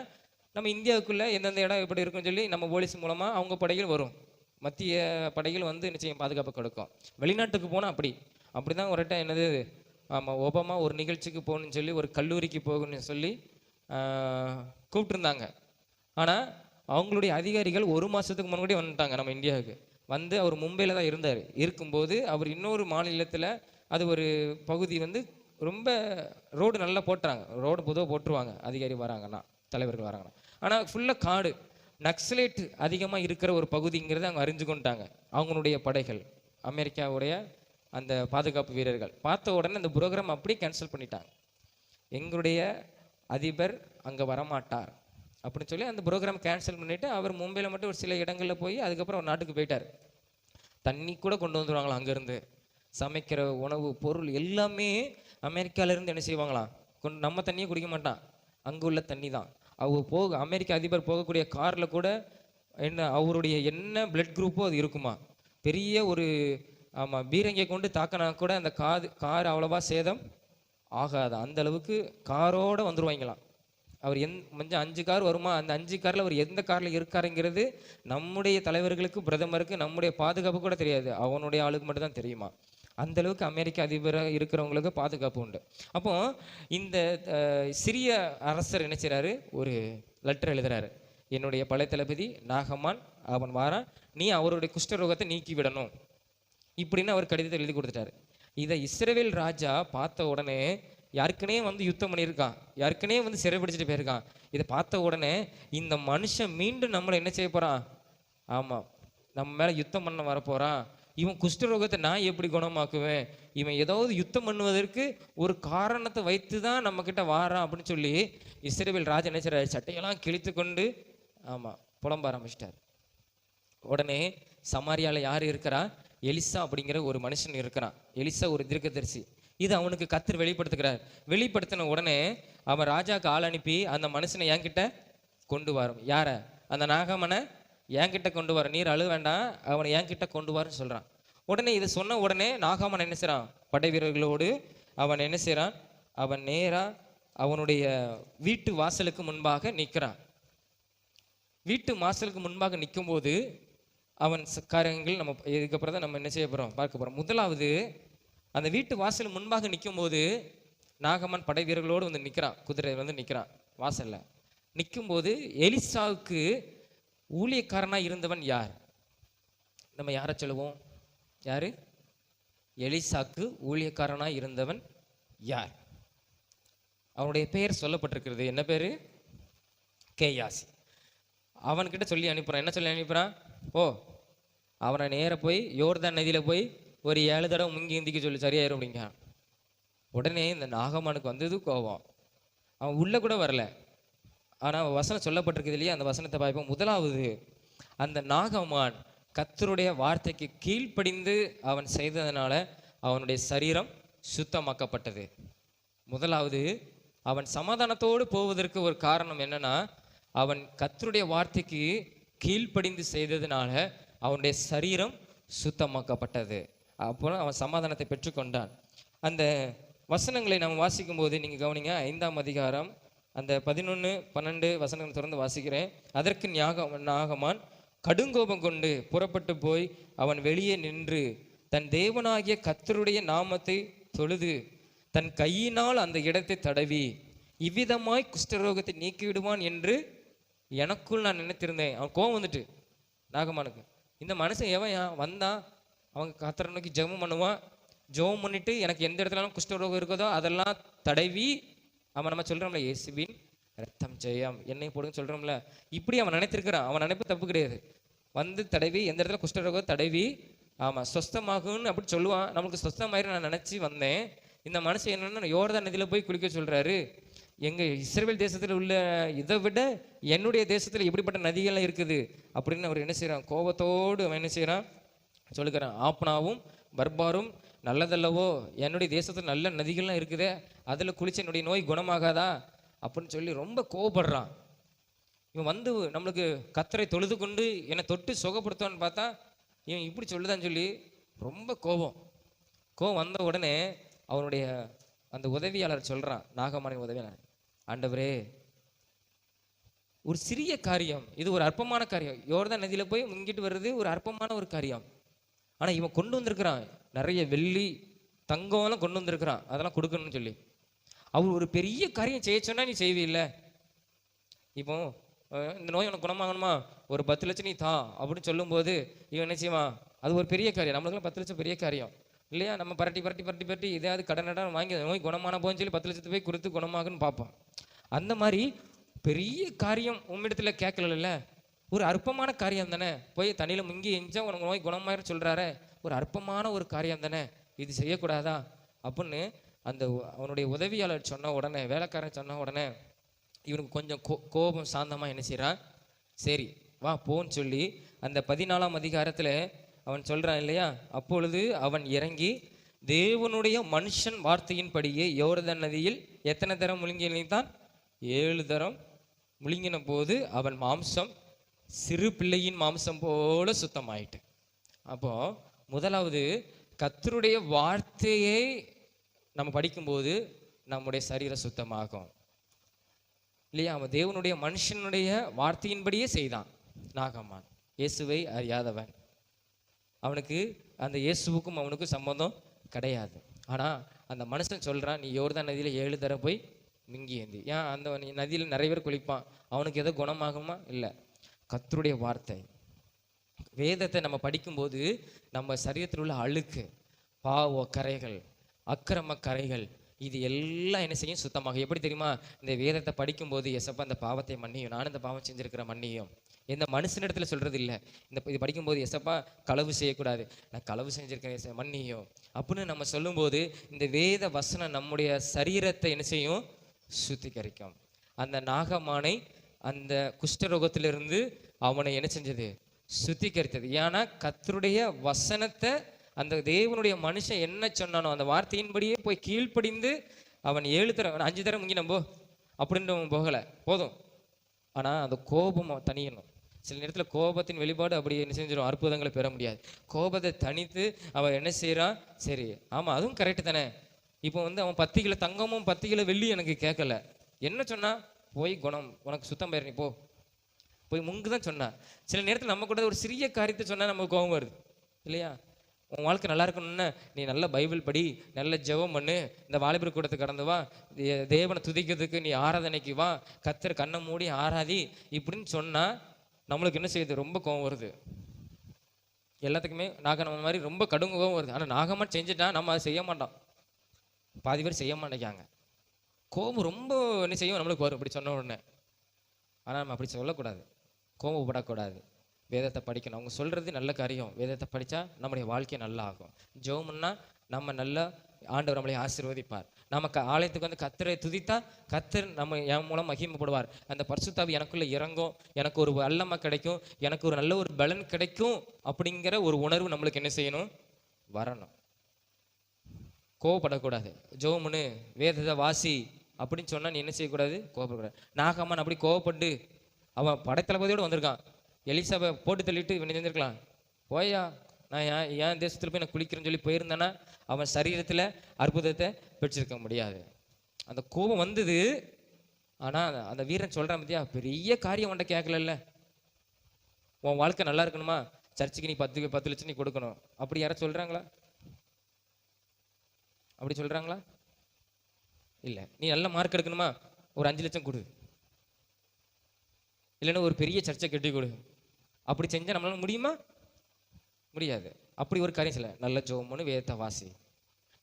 நம்ம இந்தியாவுக்குள்ளே எந்தெந்த இடம் எப்படி இருக்குன்னு சொல்லி நம்ம போலீஸ் மூலமாக அவங்க படைகள் வரும், மத்திய படைகள் வந்து என்ன செய்யும், பாதுகாப்பு கொடுக்கும். வெளிநாட்டுக்கு போனால் அப்படி தான் ஒரு டைம் என்னது, ஆமாம் ஒபாமா ஒரு நிகழ்ச்சிக்கு போகணுன்னு சொல்லி ஒரு கல்லூரிக்கு போகணும்னு சொல்லி கூப்பிட்டுருந்தாங்க. ஆனால் அவங்களுடைய அதிகாரிகள் ஒரு மாதத்துக்கு முன்னாடி வந்துட்டாங்க நம்ம இந்தியாவுக்கு. வந்து அவர் மும்பையில் தான் இருந்தார். இருக்கும்போது அவர் இன்னொரு மாநிலத்தில், அது ஒரு பகுதி வந்து ரொம்ப ரோடு நல்லா போட்டுறாங்க, ரோடு பொதுவாக போட்டுருவாங்க அதிகாரி வராங்கன்னா, தலைவர்கள் வராங்கன்னா. ஆனால் ஃபுல்லாக காடு, நக்சலைட் அதிகமாக இருக்கிற ஒரு பகுதிங்கிறத அவங்க அறிஞ்சு கொண்டாங்க. அவங்களுடைய படைகள், அமெரிக்காவுடைய அந்த பாதுகாப்பு வீரர்கள் பார்த்த உடனே அந்த ப்ரோக்ராம் அப்படியே கேன்சல் பண்ணிட்டாங்க. எங்களுடைய அதிபர் அங்கே வரமாட்டார் அப்படின்னு சொல்லி அந்த ப்ரோக்ராம் கேன்சல் பண்ணிவிட்டு அவர் மும்பையில் மட்டும் ஒரு சில இடங்களில் போய் அதுக்கப்புறம் ஒரு நாட்டுக்கு போயிட்டார். தண்ணி கூட கொண்டு வந்துடுவாங்களாம் அங்கேருந்து, சமைக்கிற உணவு பொருள் எல்லாமே அமெரிக்காவிலேருந்து என்ன செய்வாங்களாம், நம்ம தண்ணியே குடிக்க மாட்டான், அங்கே உள்ள தண்ணி தான். அவங்க அமெரிக்க அதிபர் போகக்கூடிய காரில் கூட என்ன அவருடைய என்ன பிளட் குரூப்போ அது இருக்குமா, பெரிய ஒரு ஆமாம் பீரங்கியை கொண்டு தாக்கினா கூட அந்த கார் அவ்வளோவா சேதம் ஆகாது, அந்த அளவுக்கு காரோடு வந்துடுவாங்களாம். அவர் கொஞ்சம் 5 கார் வருமா, அந்த 5 காரில் அவர் எந்த காரில் இருக்காருங்கிறது நம்முடைய தலைவர்களுக்கு, பிரதமருக்கு, நம்முடைய பாதுகாப்பு கூட தெரியாது, அவனுடைய ஆளுக்கு மட்டும் தான் தெரியுமா. அந்த அளவுக்கு அமெரிக்க அதிபராக இருக்கிறவங்களுக்கு பாதுகாப்பு உண்டு. அப்போ இந்த சிறிய அரசர் என்ன செய்கிறாரு, ஒரு லெட்டர் எழுதுறாரு, என்னுடைய படை தளபதி நாகமான் அவன் வாரான், நீ அவருடைய குஷ்டரோகத்தை நீக்கி விடணும் இப்படின்னு அவர் கடிதத்தை எழுதி கொடுத்துட்டாரு. இதை இஸ்ரவேல் ராஜா பார்த்த உடனே, யாருக்குனே வந்து யுத்தம் பண்ணியிருக்கான், யாருக்குனே வந்து சிறைபிடிச்சிட்டு போயிருக்கான், இதை பார்த்த உடனே இந்த மனுஷன் மீண்டும் நம்மளை என்ன செய்ய போகிறான், ஆமாம் நம்ம மேலே யுத்தம் பண்ண வரப்போகிறான், இவன் குஷ்டரோகத்தை நான் எப்படி குணமாக்குவேன், இவன் ஏதாவது யுத்தம் பண்ணுவதற்கு ஒரு காரணத்தை வைத்து தான் நம்மக்கிட்ட வாரான் அப்படின்னு சொல்லி இஸ்ரவேல் ராஜா என்ன செய்றாரு, சட்டையெல்லாம் கிழித்து கொண்டு ஆமாம் புலம்ப ஆரம்பிச்சிட்டார். உடனே சமாரியாவில் யார் இருக்கிறா, எலிசா அப்படிங்கிற ஒரு மனுஷன் இருக்கிறான். எலிசா ஒரு தீர்க்கதரிசி. இது அவனுக்கு கர்த்தர் வெளிப்படுத்துகிறார். வெளிப்படுத்தின உடனே அவன் ராஜாக்கு ஆள் அனுப்பி அந்த மனுஷனை என்கிட்ட கொண்டு வரும். யார? அந்த நாகமனை என்கிட்ட கொண்டு வர, நீர் அழுக வேண்டாம், அவனை என்கிட்ட கொண்டு வரன்னு சொல்றான். உடனே இதை சொன்ன உடனே நாகமன் என்ன செய்றான்? படை வீரர்களோடு அவன் என்ன செய்றான்? அவன் நேரா அவனுடைய வீட்டு வாசலுக்கு முன்பாக நிற்கிறான். வீட்டு வாசலுக்கு முன்பாக நிற்கும் போது அவன் காரியங்கள் நம்ம இதுக்கப்புறம் தான் நம்ம என்ன செய்ய போறோம், பார்க்க போறோம். முதலாவது, அந்த வீட்டு வாசல் முன்பாக நிற்கும் போது நாகமன் படை வீரர்களோடு வந்து நிற்கிறான். குதிரை வந்து நிற்கிறான் வாசல்ல. நிற்கும் போது எலிசாவுக்கு ஊழியக்காரனா இருந்தவன் யார்? நம்ம யாரை சொல்லுவோம்? யாரு? எலிசாக்கு ஊழியக்காரனா இருந்தவன் யார்? அவனுடைய பெயர் சொல்லப்பட்டிருக்கிறது. என்ன பேரு? கேயாசி. அவன்கிட்ட சொல்லி அனுப்புறான். என்ன சொல்லி அனுப்புறான்? ஓ, அவனை நேர போய் யோர்தான் நதியில போய் ஒரு 7 தடவை முங்கி இந்திக்க சொல்லி சரியாயிரும் அப்படிங்க. உடனே இந்த நாகமானுக்கு வந்தது கோபம். அவன் உள்ள கூட வரல. ஆனால் வசனம் சொல்லப்பட்டிருக்குது இல்லையா, அந்த வசனத்தை பார்ப்போம். முதலாவது, அந்த நாகமான் கர்த்தருடைய வார்த்தைக்கு கீழ்ப்படிந்து அவன் செய்ததனால அவனுடைய சரீரம் சுத்தமாக்கப்பட்டது. முதலாவது, அவன் சமாதானத்தோடு போவதற்கு ஒரு காரணம் என்னன்னா, அவன் கர்த்தருடைய வார்த்தைக்கு கீழ்ப்படிந்து செய்ததுனால அவனுடைய சரீரம் சுத்தமாக்கப்பட்டது. அப்போ அவன் சமாதானத்தை பெற்றுக்கொண்டான். அந்த வசனங்களை நம்ம வாசிக்கும் போது நீங்கள் கவனிங்க. 5ஆம் அதிகாரம் அந்த 11, 12 வசனங்கள் தொடர்ந்து வாசிக்கிறேன். அதற்கு நாகமான் கடுங்கோபம் கொண்டு புறப்பட்டு போய் அவன் வெளியே நின்று தன் தேவனாகிய கர்த்தருடைய நாமத்தை தொழுது தன் கையினால் அந்த இடத்தை தடவி இவ்விதமாய் குஷ்டரோகத்தை நீக்கிவிடுவான் என்று எனக்குள் நான் நினைத்திருந்தேன். அவன் கோவம் வந்துட்டு நாகமானுக்கு, இந்த மனுஷன் எவன் வந்தான், அவங்க கர்த்தரை நோக்கி ஜெபம் பண்ணுவான், ஜெபம் பண்ணிட்டு எனக்கு எந்த இடத்துலலாம் குஷ்டரோகம் இருக்குதோ அதெல்லாம் தடவி, அவன் நம்ம சொல்கிறோம்ல இயேசுவின் ரத்தம் ஜெயம் என்னை போடுன்னு சொல்கிறோம்ல, இப்படி அவன் நினைத்திருக்கிறான். அவன் நினைப்பு தப்பு கிடையாது. வந்து தடவி எந்த இடத்துல குஷ்டரோகம் தடவி ஆமாம் சொஸ்தமாகுன்னு அப்படி சொல்லுவான். நம்மளுக்கு சொஸ்தமாயிரு நான் நினச்சி வந்தேன். இந்த மனுஷன் என்னென்னா யோர்தான் நதியில் போய் குளிக்க சொல்கிறாரு. எங்கள் இஸ்ரவேல் தேசத்தில் உள்ள இதை விட என்னுடைய தேசத்தில் எப்படிப்பட்ட நதிகள்லாம் இருக்குது அப்படின்னு அவர் என்ன செய்கிறான்? கோபத்தோடு அவன் என்ன செய்கிறான்? சொல்லுகிறான், ஆப்னாவும் பர்பாரும் நல்லதல்லவோ, என்னுடைய தேசத்தில் நல்ல நதிகள்லாம் இருக்குதே, அதில் குளிச்ச என்னுடைய நோய் குணமாகாதா அப்படின்னு சொல்லி ரொம்ப கோபப்படுறான். இவன் வந்து நம்மளுக்கு கர்த்தரை தொழுது கொண்டு என்னை தொட்டு சுகப்படுத்துவான்னு பார்த்தா இவன் இப்படி சொல்லுதான்னு சொல்லி ரொம்ப கோபம் வந்த உடனே அவனுடைய அந்த உதவியாளர் சொல்றான், நாகமானின் உதவியாளர், ஆண்டவரே, ஒரு சிறிய காரியம், இது ஒரு அற்பமான காரியம், யோர்தான் நதியில போய் முங்கிட்டு வர்றது ஒரு அற்பமான ஒரு காரியம். ஆனா இவன் கொண்டு வந்திருக்கிறான் நிறைய வெள்ளி தங்கம்லாம் கொண்டு வந்திருக்கிறான், அதெல்லாம் கொடுக்கணும்னு சொல்லி. அவர் ஒரு பெரிய காரியம் செய்ய சொன்னா நீ செய்வீல்ல. இப்போ இந்த நோய் உனக்கு குணமாகணுமா, ஒரு 10 லட்சம் நீ தா அப்படின்னு சொல்லும்போது இவன் என்ன செய்வான்? அது ஒரு பெரிய காரியம். நம்மளுக்குலாம் 10 லட்சம் பெரிய காரியம் இல்லையா? நம்ம பரட்டி இதையாவது கடன் வாங்கி நோய் குணமான போன்னு சொல்லி 10 லட்சத்தை போய் கொடுத்து குணமாகுன்னு பார்ப்போம். அந்த மாதிரி பெரிய காரியம் உம்மிடத்துல கேட்கல, ஒரு அற்பமான காரியம் தானே. போய் தண்ணியில் முங்கி எஞ்சா உனக்கு நோய் குணமாயிரும் சொல்றாரு, ஒரு அற்பமான ஒரு காரியம் தானே, இது செய்யக்கூடாதா அப்படின்னு அந்த அவனுடைய உதவியாளர் சொன்ன உடனே, வேலைக்காரன் சொன்ன உடனே இவனுக்கு கொஞ்சம் கோபம் சாந்தமா என்ன செய்யறான்? சரி வா போன்னு சொல்லி அந்த 14ஆம் அதிகாரத்தில் அவன் சொல்றான் இல்லையா, அப்பொழுது அவன் இறங்கி தேவனுடைய மனுஷன் வார்த்தையின்படியே யோர்தான் நதியில் எத்தனை தரம் முழுங்கி நினைத்தான்? 7 தரம் முழுங்கின போது அவன் மாம்சம் சிறு பிள்ளையின் மாம்சம் போல சுத்தமாயிட்டு. அப்போ முதலாவது கர்த்தருடைய வார்த்தையை நம்ம படிக்கும்போது நம்முடைய சரீரம் சுத்தமாகும் இல்லையா? அவன் தேவனுடைய மனுஷனுடைய வார்த்தையின்படியே செய்தான் நாகமான். இயேசுவை அறியாதவன், அவனுக்கு அந்த இயேசுவுக்கும் அவனுக்கும் சம்பந்தம் கிடையாது. ஆனால் அந்த மனுஷன் சொல்கிறான், நீ யோர்தான் நதியில் 7 தரம் போய் மிங்கி ஏந்தி. ஏன் அந்த நதியில் நிறைய பேர் குளிப்பான், அவனுக்கு எதோ குணமாகுமா? இல்லை. கர்த்தருடைய வார்த்தை வேதத்தை நம்ம படிக்கும்போது நம்ம சரீரத்தில் உள்ள அழுக்கு, பாவ கரைகள், அக்கிரம கரைகள், இது எல்லாம் என்ன செய்யும்? சுத்தமாக. எப்படி தெரியுமா? இந்த வேதத்தை படிக்கும்போது எசப்பா இந்த பாவத்தை மன்னியும், நானும் இந்த பாவம் செஞ்சிருக்கிற மன்னியும். எந்த மனுஷனிடத்துல சொல்றது இல்லை. இது படிக்கும்போது எசப்பா களவு செய்யக்கூடாது, நான் களவு செஞ்சிருக்கேன் மன்னியும் அப்படின்னு நம்ம சொல்லும்போது இந்த வேத வசனம் நம்முடைய சரீரத்தை என்ன செய்யும்? சுத்திகரிக்கும். அந்த நாகமானை அந்த குஷ்டரோகத்திலிருந்து அவனை என்ன செஞ்சது? சுத்திகரித்தது. ஏன்னா கர்த்தருடைய வசனத்தை அந்த தேவனுடைய மனுஷன் என்ன சொன்னானோ அந்த வார்த்தையின்படியே போய் கீழ்ப்படிந்து அவன் 7 தரம் 5 தரம் முங்கி நம்போ அப்படின்ற போகலை, போதும். ஆனால் அந்த கோபம் தனியணும். சில நேரத்தில் கோபத்தின் வெளிப்பாடு அப்படி என்ன செஞ்சிடும், அற்புதங்களை பெற முடியாது. கோபத்தை தனித்து அவன் என்ன செய்கிறான், சரி ஆமாம் அதுவும் கரெக்டு தானே. இப்போ அவன் 10 கிலோ தங்கமும் 10 கிலோ வெள்ளி எனக்கு கேட்கல, என்ன சொன்னா, போய் குணம் உனக்கு சுத்தம் பெயர், நீ போய் முங்கு தான் சொன்னான். சில நேரத்தில் நம்ம கூட ஒரு சிறிய காரியத்தை சொன்னால் நமக்கு கோபம் வருது இல்லையா. உன் வாழ்க்கை நல்லா இருக்கணும்னு நீ நல்ல பைபிள் படி, நல்ல ஜெபம் பண்ணு, இந்த வாலிபர் கூடத்துக்கு கடந்து வா, தேவனை துதிக்கிறதுக்கு நீ ஆராதனைக்கு வா, கத்தர் கண்ணை மூடி ஆராதி இப்படின்னு சொன்னா நம்மளுக்கு என்ன செய்யுது, ரொம்ப கோபம் வருது. எல்லாத்துக்குமே நம்ம மாதிரி ரொம்ப கடுங்க கோபம் வருது. ஆனால் நாகம்மன் செஞ்சுட்டா நம்ம அதை செய்ய மாட்டோம், பாதி பேர் செய்ய மாட்டேங்காங்க. கோபம் ரொம்ப என்ன செய்யும், நம்மளுக்கு வரும் அப்படி சொன்ன உடனே. ஆனால் நம்ம அப்படி சொல்லக்கூடாது, கோபப்படக்கூடாது, வேதத்தை படிக்கணும். அவங்க சொல்கிறது நல்ல காரியம், வேதத்தை படித்தா நம்முடைய வாழ்க்கை நல்லா ஆகும். ஜெபம்னா நம்ம நல்லா ஆண்டவர் நம்மளை ஆசீர்வதிப்பார். நமக்கு ஆலயத்துக்கு கத்தரை துதித்தா கத்தர் நம்ம என் மூலம் மகிமைப்படுவார். அந்த பரிசுத்தாவி எனக்குள்ள இறங்கும், எனக்கு ஒரு வல்லமை கிடைக்கும், எனக்கு ஒரு நல்ல ஒரு பலன் கிடைக்கும் அப்படிங்கிற ஒரு உணர்வு நம்மளுக்கு என்ன செய்யணும், வரணும். கோவப்படக்கூடாது. ஜெபம்னு வேதத்தை வாசி அப்படின்னு சொன்னால் நீ என்ன செய்யக்கூடாது, கோவப்படக்கூடாது. நாகம்மன் அப்படி கோவப்பட்டு அவன் படைத்தளபதியோடு வந்திருக்கான். எலிசாவை போட்டு தள்ளிட்டு இவன் செஞ்சிருக்கலாம், போயா நான் என் தேசத்தில் போய் நான் குளிக்கிறேன்னு சொல்லி போயிருந்தேன்னா அவன் சரீரத்தில் அற்புதத்தை பெற்றிருக்க முடியாது. அந்த கோபம் வந்தது. ஆனால் அந்த வீரன் சொல்கிறான் பத்தியா, பெரிய காரியம் உன்ட்ட கேட்கல, உன் வாழ்க்கை நல்லா இருக்கணுமா, சர்ச்சுக்கு நீ 10 லட்சம் நீ கொடுக்கணும், அப்படி யாரும் சொல்கிறாங்களா? அப்படி சொல்கிறாங்களா? இல்லை. நீ நல்ல மார்க் எடுக்கணுமா, ஒரு 5 லட்சம் கொடு, இல்லைன்னா ஒரு பெரிய சர்ச்சை கட்டி கொடு. அப்படி செஞ்சால் நம்மளால முடியுமா? முடியாது. அப்படி ஒரு காரியம் இல்லை. நல்ல ஜெபம்னு வேதத்தை வாசி,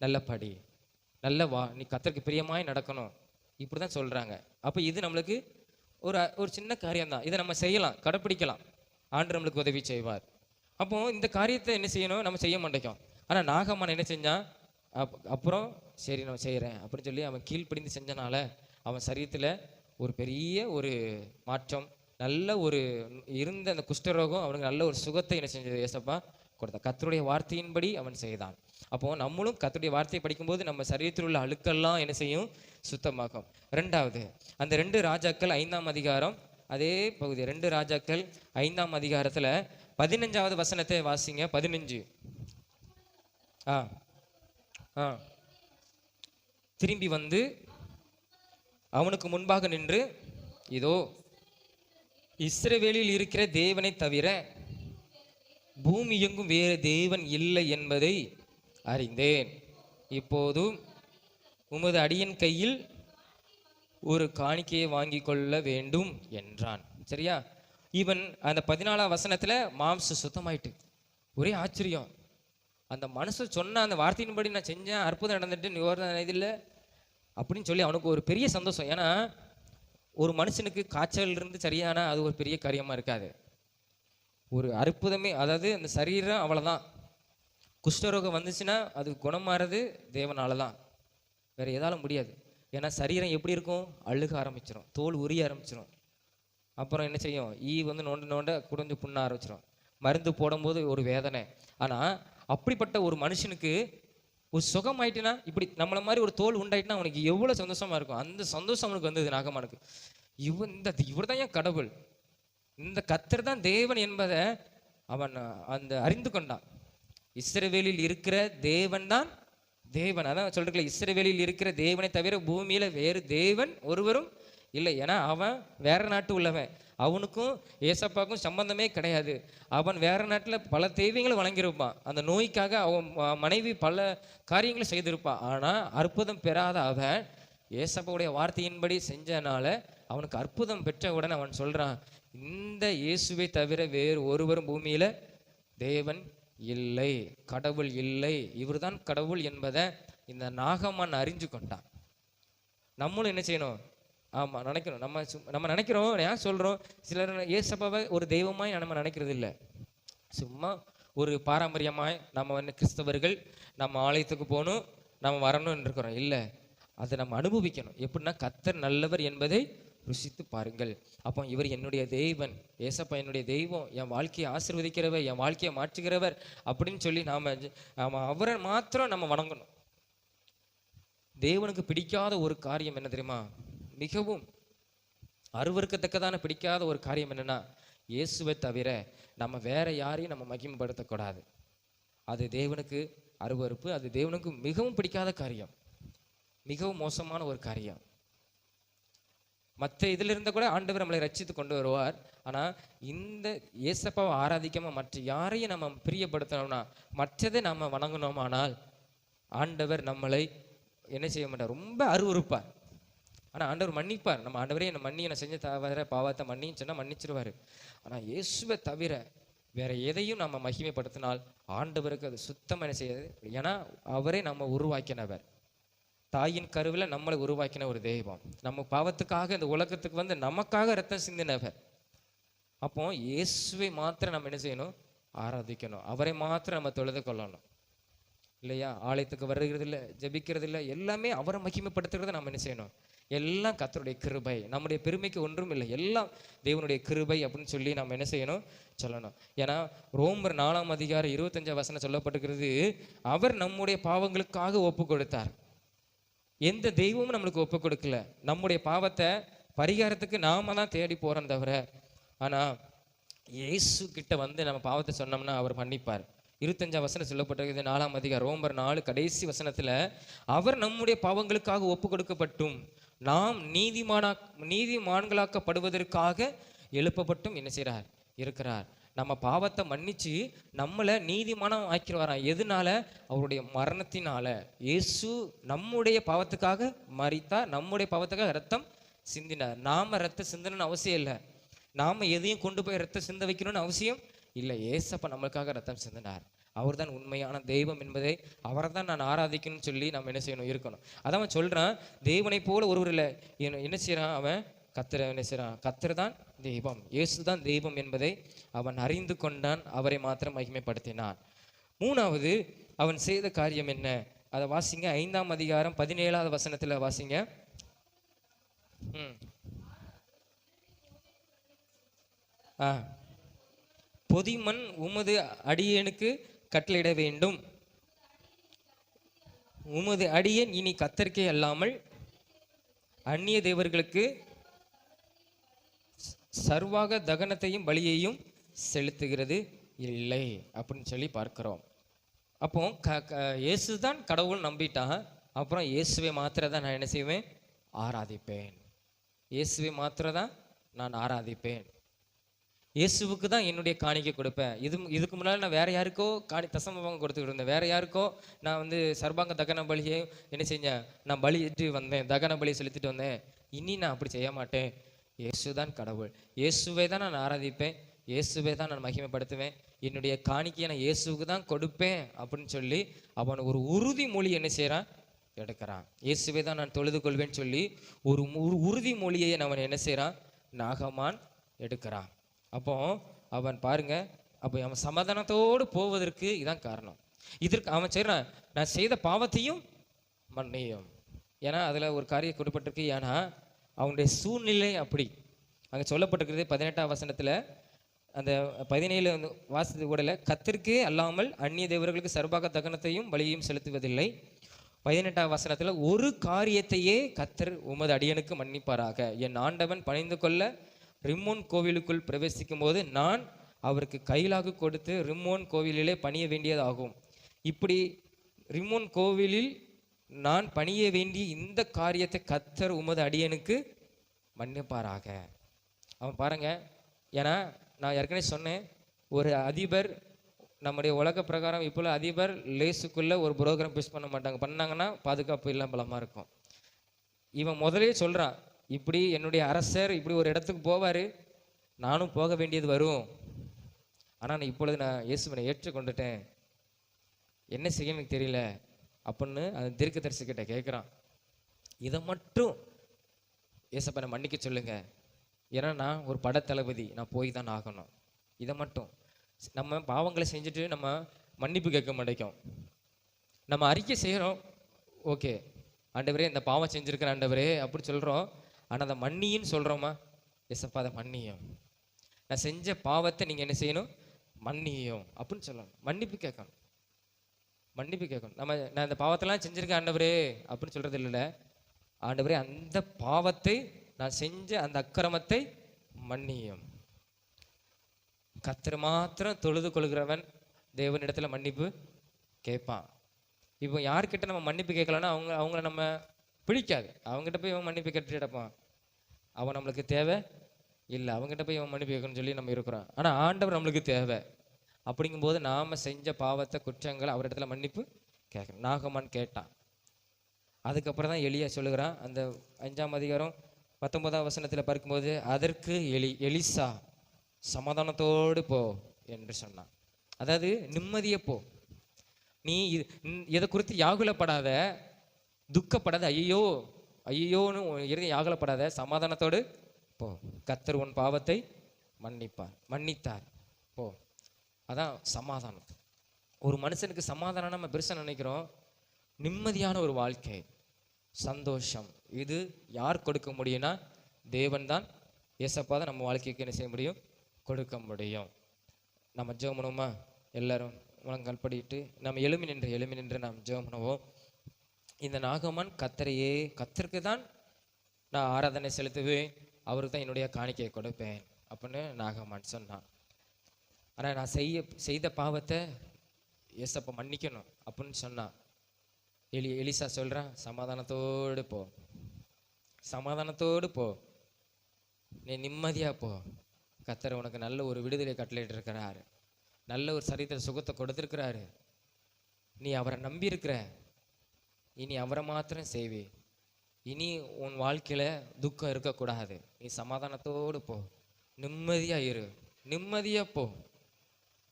நல்ல படி, நல்ல வா, நீ கர்த்தருக்கு பிரியமாய் நடக்கணும், இப்படி தான் சொல்கிறாங்க. அப்போ இது நம்மளுக்கு ஒரு சின்ன காரியம்தான். இதை நம்ம செய்யலாம், கடைப்பிடிக்கலாம், ஆண்டவர் நம்மளுக்கு உதவி செய்வார். அப்போ இந்த காரியத்தை என்ன செய்யணும், நம்ம செய்ய மாட்டேங்கும். ஆனால் நாகம்மன் என்ன செஞ்சான், அப்புறம் சரி நான் செய்கிறேன் அப்படின்னு சொல்லி அவன் கீழ்ப்படிந்து செஞ்சனால அவன் சரீரத்தில் ஒரு பெரிய ஒரு மாற்றம், நல்ல ஒரு இருந்த அந்த குஷ்டரோகம் அவனுக்கு நல்ல ஒரு சுகத்தை என்ன செஞ்சது, ஏசப்பா கொடுத்தான். கர்த்தருடைய வார்த்தையின்படி அவன் செய்தான். அப்போ நம்மளும் கர்த்தருடைய வார்த்தையை படிக்கும்போது நம்ம சரீரத்தில் உள்ள அழுக்கெல்லாம் என்ன செய்யும், சுத்தமாகும். 2வது அந்த 2 ராஜாக்கள் 5ஆம் அதிகாரம் அதே பகுதி, 2 ராஜாக்கள் 5ஆம் அதிகாரத்தில் 15வது வசனத்தை வாசிங்க. 15. திரும்பி வந்து அவனுக்கு முன்பாக நின்று, இதோ இஸ்ரவேலில் இருக்கிற தேவனை தவிர பூமி எங்கும் வேறு தேவன் இல்லை என்பதை அறிந்தேன். இப்போதும் உமது அடியன் கையில் ஒரு காணிக்கையை வாங்கி கொள்ள வேண்டும் என்றான். சரியா? இவன் அந்த 14ஆம் வசனத்துல மாம்சம் சுத்தமாயிட்டு ஒரே ஆச்சரியம். அந்த மனசு சொன்ன அந்த வார்த்தையின்படி நான் செஞ்சேன், அற்புதம் நடந்துட்டு நிவாரணம் இதில்லை அப்படின்னு சொல்லி அவனுக்கு ஒரு பெரிய சந்தோஷம். ஏன்னா ஒரு மனுஷனுக்கு காய்ச்சல் இருந்து சரியானா அது ஒரு பெரிய காரியமாக இருக்காது. ஒரு அற்புதமே, அதாவது அந்த சரீரம் அவ்வளோதான். குஷ்டரோகம் வந்துச்சுன்னா அது குணமாறது தேவனால தான், வேறு எதாலும் முடியாது. ஏன்னா சரீரம் எப்படி இருக்கும், அழுக ஆரம்பிச்சிடும், தோல் உரிய ஆரம்பிச்சிடும், அப்புறம் என்ன செய்யும், நோண்ட நோண்ட குடஞ்சு புண்ண ஆரம்பிச்சிடும், மருந்து போடும்போது ஒரு வேதனை. ஆனால் அப்படிப்பட்ட ஒரு மனுஷனுக்கு ஒரு சுகம் ஆயிட்டுனா, இப்படி நம்மளை மாதிரி ஒரு தோல் உண்டாயிட்டுனா அவனுக்கு எவ்வளோ சந்தோஷமா இருக்கும். அந்த சந்தோஷம் அவனுக்கு வந்தது நாகமானுக்கு. இவர் தான் ஏன் கடவுள், இந்த கர்த்தர் தான் தேவன் என்பதை அவன் அந்த அறிந்து கொண்டான். இஸ்ரவேலில் இருக்கிற தேவன் தான் தேவன். அதான் சொல்றீங்களா, இஸ்ரவேலில் இருக்கிற தேவனை தவிர பூமியில வேறு தேவன் ஒருவரும் இல்லை. ஏன்னா அவன் வேற நாட்டு உள்ளவன், அவனுக்கும் ஏசப்பாவுக்கும் சம்பந்தமே கிடையாது. அவன் வேற நாட்டில் பல தெய்வங்களை வழங்கியிருப்பான், அந்த நோய்க்காக அவன் மனைவி பல காரியங்களை செய்திருப்பான். ஆனால் அற்புதம் பெறாத அவன் ஏசப்பாவுடைய வார்த்தையின்படி செஞ்சனால அவனுக்கு அற்புதம் பெற்றவுடன் அவன் சொல்றான், இந்த இயேசுவை தவிர வேறு ஒருவரும் பூமியில தேவன் இல்லை, கடவுள் இல்லை, இவர்தான் கடவுள் என்பதை இந்த நாகமான் அறிஞ்சு கொண்டான். நம்மளும் என்ன செய்யணும், ஆமாம் நினைக்கணும். நம்ம நினைக்கிறோம், ஏன் சொல்கிறோம், சிலர் ஏசப்பாவை ஒரு தெய்வமாய் நம்ம நினைக்கிறது இல்லை, சும்மா ஒரு பாரம்பரியமாய் நம்ம கிறிஸ்தவர்கள் நம்ம ஆலயத்துக்கு போகணும் நம்ம வரணும்னு இருக்கிறோம். இல்லை, அதை நம்ம அனுபவிக்கணும். எப்படின்னா கர்த்தர் நல்லவர் என்பதை ருசித்து பாருங்கள். அப்போ இவர் என்னுடைய தேவன், ஏசப்பா என்னுடைய தெய்வம், என் வாழ்க்கையை ஆசீர்வதிக்கிறவர், என் வாழ்க்கையை மாற்றுகிறவர் அப்படின்னு சொல்லி நாம அவரை மாத்திரம் நம்ம வணங்கணும். தேவனுக்கு பிடிக்காத ஒரு காரியம் என்ன தெரியுமா? மிகவும் அருவருக்கத்தக்கதான பிடிக்காத ஒரு காரியம் என்னன்னா, இயேசுவை தவிர நம்ம வேற யாரையும் நம்ம மகிமைப்படுத்தக்கூடாது. அது தேவனுக்கு அருவருப்பு, அது தேவனுக்கு மிகவும் பிடிக்காத காரியம், மிகவும் மோசமான ஒரு காரியம். மற்ற இதுல இருந்த கூட ஆண்டவர் நம்மளை ரட்சித்து கொண்டு வருவார். ஆனா இந்த இயேசப்பாவை ஆராதிக்காம மற்ற யாரையும் நம்ம பிரியப்படுத்தணும்னா, மற்றதை நம்ம வணங்கணுமானால் ஆண்டவர் நம்மளை என்ன செய்ய மாட்டார், ரொம்ப அருவருப்பார். ஆனா ஆண்டவர் மன்னிப்பார். நம்ம ஆண்டவரே என்ன மன்னி, என்ன செஞ்ச தவிர பாவத்தை மன்னின்னு சொன்னா மன்னிச்சிருவாரு. ஆனா இயேசுவை தவிர வேற எதையும் நம்ம மகிமைப்படுத்தினால் ஆண்டவருக்கு அது சுத்தம் என்ன செய்யாது. ஏன்னா அவரே நம்ம உருவாக்கினவர், தாயின் கருவில் நம்மளை உருவாக்கின ஒரு தெய்வம், நம்ம பாவத்துக்காக இந்த உலகத்துக்கு வந்து நமக்காக ரத்தம் சிந்தினவர். அப்போ இயேசுவை மாத்திரம் நம்ம என்ன செய்யணும், ஆராதிக்கணும். அவரை மாத்திரம் நம்ம தொழுது கொள்ளணும் இல்லையா? ஆலயத்துக்கு வருகிறது இல்லை, ஜெபிக்கிறது இல்லை, எல்லாமே அவரை மகிமைப்படுத்துறத நம்ம என்ன செய்யணும். எல்லாம் கர்த்தருடைய கிருபை, நம்முடைய பெருமைக்கு ஒன்றும் இல்லை, எல்லாம் தேவனுடைய கிருபை அப்படின்னு சொல்லி நம்ம என்ன செய்யணும், சொல்லணும். ஏன்னா ரோமர் 4ஆம் அதிகாரம் 25 வசனம் சொல்லப்பட்டிருக்கிறது, அவர் நம்முடைய பாவங்களுக்காக ஒப்பு கொடுத்தார். எந்த தெய்வமும் நம்மளுக்கு ஒப்பு கொடுக்கல. நம்முடைய பாவத்தை பரிகாரத்துக்கு நாம தான் தேடி போறோம் தவிர, ஆனா இயேசு கிட்ட வந்து நம்ம பாவத்தை சொன்னோம்னா அவர் மன்னிப்பார். 25 வசனம் சொல்லப்பட்டிருக்கிறது, 4ஆம் அதிகாரம் ரோமர் 4 கடைசி வசனத்துல, அவர் நம்முடைய பாவங்களுக்காக ஒப்பு கொடுக்கப்பட்டும் நாம் நீதிமான்களாக்கப்படுவதற்காக எழுப்பப்பட்டும் என்ன செய்றார், இருக்கிறார். நம்ம பாவத்தை மன்னிச்சு நம்மளை நீதிமானம் ஆக்கிடுவாராம். எதுனால? அவருடைய மரணத்தினால. இயேசு நம்முடைய பாவத்துக்காக மரித்தார், நம்முடைய பாவத்துக்காக ரத்தம் சிந்தினார். நாம ரத்தம் சிந்தணும்னு அவசியம் இல்லை, நாம எதையும் கொண்டு போய் ரத்தம் சிந்த வைக்கணும்னு அவசியம் இல்லை. ஏசப்பா நம்மளுக்காக ரத்தம் சிந்தினார். அவர் தான் உண்மையான தெய்வம் என்பதை, அவரை தான் நான் ஆராதிக்கணும்னு சொல்லி நம்ம என்ன செய்யணும், இருக்கணும். அதான் அவன் சொல்றான், தேவனை போல ஒருவர் இல்லை. என்ன செய்யறான் அவன்? கர்த்தரை என்ன செய்யறான்? கர்த்தர் தான் தெய்வம், இயேசு தான் தெய்வம் என்பதை அவன் அறிந்து கொண்டான், அவரை மாத்திரம் மகிமைப்படுத்தினான். மூணாவது அவன் செய்த காரியம் என்ன? அதை வாசிங்க, 5ஆம் அதிகாரம் 17ஆவது வசனத்துல வாசிங்க. பொதிமண் உமது அடியேனுக்கு கட்டளையிட வேண்டும், உமது அடியேன் இனி கர்த்தருக்கே அல்லாமல் அந்நிய தேவர்களுக்கு சர்வாக தகனத்தையும் பலியையும் செலுத்துகிறது இல்லை அப்படின்னு சொல்லி பார்க்கிறோம். அப்போ இயேசு தான் கடவுள் நம்பிட்டான். அப்புறம் இயேசுவை மாத்திரம் தான் நான் என்ன செய்வேன், ஆராதிப்பேன். இயேசுவை மாத்திரம் தான் நான் ஆராதிப்பேன். இயேசுவுக்கு தான் என்னுடைய காணிக்கை கொடுப்பேன். இதுக்கு முன்னால் நான் வேற யாருக்கோ தசமபாகம் கொடுத்துக்கிட்டு இருந்தேன், வேற யாருக்கோ நான் வந்து சர்வாங்க தகன பலியை என்ன செஞ்சேன், நான் பலியிட்டு வந்தேன், தகன பலியை செலுத்திட்டு வந்தேன். இனி நான் அப்படி செய்ய மாட்டேன். இயேசு தான் கடவுள், இயேசுவை தான் நான் ஆராதிப்பேன், இயேசுவை தான் நான் மகிமைப்படுத்துவேன், என்னுடைய காணிக்கையை நான் இயேசுவுக்கு தான் கொடுப்பேன் அப்படின்னு சொல்லி அவன் ஒரு உறுதிமொழி என்ன செய்கிறான், எடுக்கிறான். இயேசுவை தான் நான் தொழுது கொள்வேன்னு சொல்லி ஒரு உறுதிமொழியை அவன் என்ன செய்கிறான், நாகமான் எடுக்கிறான். அப்போ அவன் பாருங்க, அப்போ அவன் சமாதானத்தோடு போவதற்கு இதான் காரணம். இதற்கு அவன் செய்கிறான், நான் செய்த பாவத்தையும் மன்னியும். ஏன்னா அதில் ஒரு காரியம் குறிப்பிட்டிருக்கு. ஏன்னா அவனுடைய சூழ்நிலை அப்படி அங்கே சொல்லப்பட்டிருக்கிறது. 18ஆம் வசனத்தில் அந்த 17 வாசித்து கூடல, கர்த்தருக்கே அல்லாமல் அந்நிய தேவர்களுக்கு சர்வாக தகனத்தையும் பலியையும் செலுத்துவதில்லை. 18ஆம் வசனத்தில், ஒரு காரியத்தையே கர்த்தர் உமது அடியனுக்கு மன்னிப்பாராக, என் ஆண்டவன் பணிந்து கொள்ள ரிம்மோன் கோவிலுக்குள் பிரவேசிக்கும் போது நான் அவருக்கு கையிலாக கொடுத்து ரிம்மோன் கோவிலிலே பணிய வேண்டியதாகும். இப்படி ரிம்மோன் கோவிலில் நான் பணிய வேண்டிய இந்த காரியத்தை கர்த்தர் உமது அடியனுக்கு மன்னிப்பாராக. அவன் பாருங்க, ஏன்னா நான் ஏற்கனவே சொன்னேன், ஒரு அதிபர் நம்முடைய உலக பிரகாரம் இப்போ அதிபர் லேசுக்குள்ள ஒரு புரோகிராம் புஷ் பண்ண மாட்டாங்க, பண்ணாங்கன்னா பாதுகாப்பு இல்லாம பலமா இருக்கும். இவன் முதலே சொல்றான், இப்படி என்னுடைய அரசர் இப்படி ஒரு இடத்துக்கு போவார், நானும் போக வேண்டியது வரும், ஆனால் இப்பொழுது நான் இயேசுவை ஏற்றுக்கொண்டுட்டேன், என்ன செய்ய எனக்கு தெரியல அப்படின்னு அந்த தீர்க்கதரிசிக்கிட்ட கேட்குறான். இதை மட்டும் ஏசப்பனை மன்னிக்க சொல்லுங்க, ஏன்னா நான் ஒரு படத்தளபதி, நான் போய் தான் ஆகணும். இதை மட்டும் நம்ம பாவங்களை செஞ்சுட்டு நம்ம மன்னிப்பு கேட்க மாட்டேங்கும். நம்ம அறிக்கை செய்கிறோம், ஓகே ஆண்டவரே இந்த பாவம் செஞ்சுருக்கிற ஆண்டவரே அப்படி சொல்கிறோம், ஆனால் அதை மன்னின்னு சொல்கிறோமா? ஏசப்பா அதை மன்னியும், நான் செஞ்ச பாவத்தை நீங்கள் என்ன செய்யணும், மன்னியும் அப்படின்னு சொல்லணும். மன்னிப்பு கேட்கணும், மன்னிப்பு கேட்கணும். நான் இந்த பாவத்தெல்லாம் செஞ்சிருக்கேன் ஆண்டவரே அப்படின்னு சொல்றது இல்லைல்ல. ஆண்டவரே, அந்த பாவத்தை நான் செஞ்ச அந்த அக்கிரமத்தை மன்னியும். கர்த்தர் மாத்திரம் தொழுது கொள்கிறவன் தேவனிடத்துல மன்னிப்பு கேட்பான். இப்போ யார்கிட்ட நம்ம மன்னிப்பு கேட்கலன்னா அவங்கள நம்ம பிடிக்காது. அவங்ககிட்ட போய் இவன் மன்னிப்பு கேட்டு கிடப்பான், அவன் நம்மளுக்கு தேவை இல்லை. அவங்ககிட்ட போய் இவன் மன்னிப்பு கேட்கணும்னு சொல்லி நம்ம இருக்கிறோம். ஆனால் ஆண்டவர் நம்மளுக்கு தேவை. அப்படிங்கும்போது நாம் செஞ்ச பாவத்தை குற்றங்களை அவரிடத்துல மன்னிப்பு கேட்கணும். நாகமான் கேட்டான். அதுக்கப்புறம் தான் எலியா சொல்லுகிறான். அந்த 5ஆம் அதிகாரம் 19ஆம் வசனத்தில் பார்க்கும்போது, அதற்கு எலிசா சமாதானத்தோடு போ என்று சொன்னான். அதாவது நிம்மதியே போ, நீ இதை குறித்து யாகுலப்படாத, துக்கப்படாத, ஐயோ ஐயோன்னு இறுதி யாகுலப்படாத, சமாதானத்தோடு போ. கர்த்தர் உன் பாவத்தை மன்னித்தார் போ. அதான் சமாதானம். ஒரு மனுஷனுக்கு சமாதானம் நம்ம பெருசாக நினைக்கிறோம். நிம்மதியான ஒரு வாழ்க்கை, சந்தோஷம், இது யார் கொடுக்க முடியும்னா தேவன் தான். ஏசப்பா தான் நம்ம வாழ்க்கைக்கு என்ன செய்ய முடியும், கொடுக்க முடியும். நம்ம ஜெபம் பண்ணுவோமா? எல்லாரும் முழங்கால் படிட்டு நம்ம எழுமி நின்று நாம் ஜெபம் பண்ணுவோம். இந்த நாகமான் கர்த்தருக்கு தான் நான் ஆராதனை செலுத்துவேன், அவருக்கு தான் என்னுடைய காணிக்கையை கொடுப்பேன் அப்படின்னு நாகமான் சொன்னான். ஆனால் நான் செய்த பாவத்தை ஏசப்பா மன்னிக்கணும் அப்படின்னு சொன்னான். எலிசா சொல்கிறான், சமாதானத்தோடு போ, சமாதானத்தோடு போ, நீ நிம்மதியாக போ. கர்த்தர் உனக்கு நல்ல ஒரு விடுதலை கட்டளையிட்டு இருக்கிறாரு, நல்ல ஒரு சரீர சுகத்தை கொடுத்துருக்கிறாரு. நீ அவரை நம்பி இருக்கிற, இனி அவரை மாத்திரம் செய்வி. இனி உன் வாழ்க்கையில் துக்கம் இருக்கக்கூடாது. நீ சமாதானத்தோடு போ, நிம்மதியாக இரு, நிம்மதியாக போ,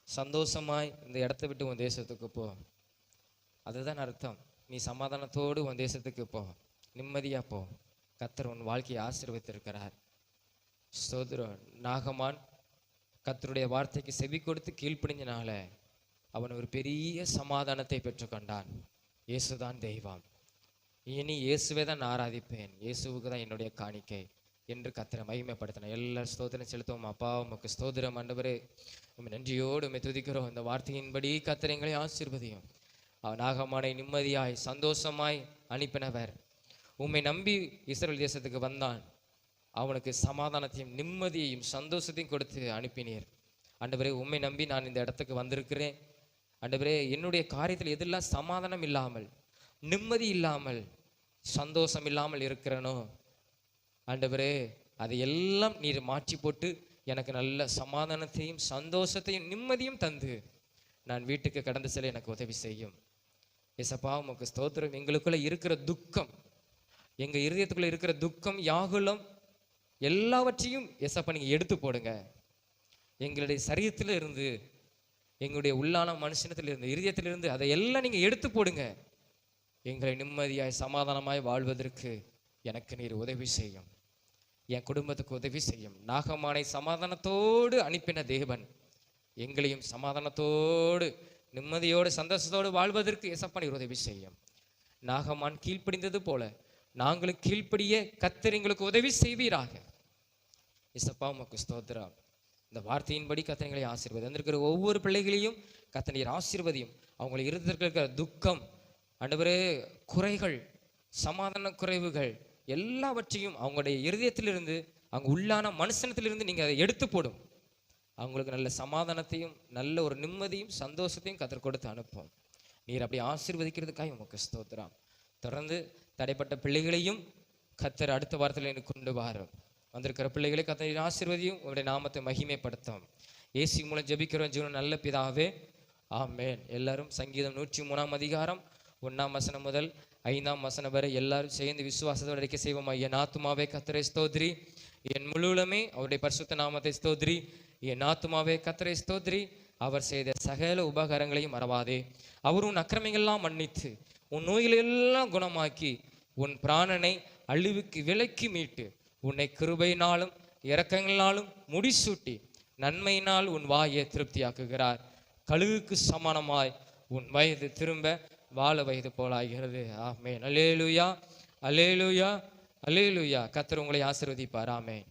சந்தோஷமாய் இந்த இடத்த விட்டு உன் தேசத்துக்கு போ. அதுதான் அர்த்தம். நீ சமாதானத்தோடு உன் தேசத்துக்கு போ, நிம்மதியாக போ. கர்த்தர் உன் வாழ்க்கையை ஆசீர்வதித்திருக்கிறார். ஸ்தோத்திரம். நாகமான் கர்த்தருடைய வார்த்தைக்கு செவி கொடுத்து கீழ்ப்படிஞ்சனால அவன் ஒரு பெரிய சமாதானத்தை பெற்றுக்கொண்டான். இயேசுதான் தெய்வம், இனி இயேசுவே தான் ஆராதிப்பேன், இயேசுவுக்கு தான் என்னுடைய காணிக்கை என்று கர்த்தரை மகிமைப்படுத்தின. எல்லாரும் ஸ்தோத்திரம் செலுத்துவோம். அப்பா உமக்கு ஸ்தோத்திரம் ஆண்டவரே, உம்மை நன்றியோடு உம்மை துதிக்கிறோம். இந்த வார்த்தையின்படி கர்த்தர் எங்களை ஆசீர்வதியும். நாகமானை நிம்மதியாய் சந்தோஷமாய் அனுப்பினவர். உம்மை நம்பி இஸ்ரவேல் தேசத்துக்கு வந்தான், அவனுக்கு சமாதானத்தையும் நிம்மதியையும் சந்தோஷத்தையும் கொடுத்து அனுப்பினீர். ஆண்டவரே, உம்மை நம்பி நான் இந்த இடத்துக்கு வந்திருக்கிறேன். ஆண்டவரே, என்னுடைய காரியத்தில் எதெல்லாம் சமாதானம் இல்லாமல், நிம்மதி இல்லாமல், சந்தோஷம் இல்லாமல் இருக்கிறனோ ஆண்டவரே, அதையெல்லாம் நீர் மாற்றி போட்டு எனக்கு நல்ல சமாதானத்தையும் சந்தோஷத்தையும் நிம்மதியும் தந்து நான் வீட்டுக்கு கடந்து செல்ல எனக்கு உதவி செய்யும். ஏசப்பா உமக்கு ஸ்தோத்திரம். எங்களுக்குள்ள இருக்கிற துக்கம், எங்கள் இருதயத்துக்குள்ள இருக்கிற துக்கம், யாகுலம் எல்லாவற்றையும் ஏசப்பா நீங்கள் எடுத்து போடுங்க. எங்களுடைய சரீரத்தில் இருந்து, எங்களுடைய உள்ளான மனுஷனத்தில் இருந்து, இருதயத்திலிருந்து அதையெல்லாம் நீங்கள் எடுத்து போடுங்க. எங்களை நிம்மதியாய் சமாதானமாய் வாழ்வதற்கு எனக்கு நீர் உதவி செய்யும், என் குடும்பத்துக்கு உதவி செய்யும். நாகமானை சமாதானத்தோடு அனுப்பின தேவன் எங்களையும் சமாதானத்தோடு நிம்மதியோடு சந்தோஷத்தோடு வாழ்வதற்கு ஏசப்பா நீர் உதவி செய்யும். நாகமான் கீழ்ப்படிந்தது போல நாங்களும் கீழ்ப்படிய கர்த்தர் எங்களுக்கு உதவி செய்வீராக. ஏசப்பா உமக்கு ஸ்தோத்திரம். இந்த வார்த்தையின்படி கர்த்தர் எங்களை ஆசீர்வதி. வந்திருக்கிற ஒவ்வொரு பிள்ளைகளையும் கர்த்தர் நீர் ஆசீர்வதியும். அவங்களை இருக்கிற துக்கம், ஆண்டவரே, குறைகள், சமாதான குறைவுகள் எல்லாவற்றையும் அவங்களுடைய இருதயத்திலிருந்து, அவங்க உள்ளான மனுஷனத்திலிருந்து நீங்கள் அதை எடுத்து போடும். அவங்களுக்கு நல்ல சமாதானத்தையும் நல்ல ஒரு நிம்மதியும் சந்தோஷத்தையும் கர்த்தர் கொடுத்து அனுப்பும். நீர் அப்படி ஆசீர்வதிக்கிறதுக்காக உமக்கு ஸ்தோத்திரம். தொடர்ந்து தடைப்பட்ட பிள்ளைகளையும் கர்த்தர் அடுத்த வாரத்தில் எனக்கு கொண்டு வாரும். வந்திருக்கிற பிள்ளைகளை கர்த்தர் ஆசீர்வதியும், உங்களுடைய நாமத்தை மகிமைப்படுத்தும். இயேசு மூலம் ஜெபிக்கிறோம் ஜீவன் நல்ல பிதாவே, ஆமென். எல்லாரும் சங்கீதம் 103ஆம் அதிகாரம் 1ஆம் வசனம் முதல் 5ஆம் வசனம் வரை எல்லாரும் சேர்ந்து விசுவாசத்தோடு அறிக்கை செய்வோம். என் ஆத்துமாவே கர்த்தரை ஸ்தோத்ரி, என் முழுவதுமே அவருடைய பரிசுத்த நாமத்தை ஸ்தோத்ரி. என் ஆத்துமாவே கர்த்தரை ஸ்தோத்ரி, அவர் செய்த சகல உபகாரங்களையும் மறவாதே. அவர் உன் அக்கிரமங்கள்லாம் மன்னித்து உன் நோய்களெல்லாம் குணமாக்கி உன் பிராணனை அழிவுக்கு விலக்கி மீட்டு உன்னை கிருபையினாலும் இரக்கங்களினாலும் முடிசூட்டி நன்மையினால் உன் வாயை திருப்தியாக்குகிறார். கழுகுக்கு சமானமாய் உன் வயது திரும்ப வாழ வயது போலாகிறது. ஆமென். அல்லேலூயா, அல்லேலூயா, அல்லேலூயா. கர்த்தர் உங்களை ஆசீர்வதிப்பார். ஆமென்.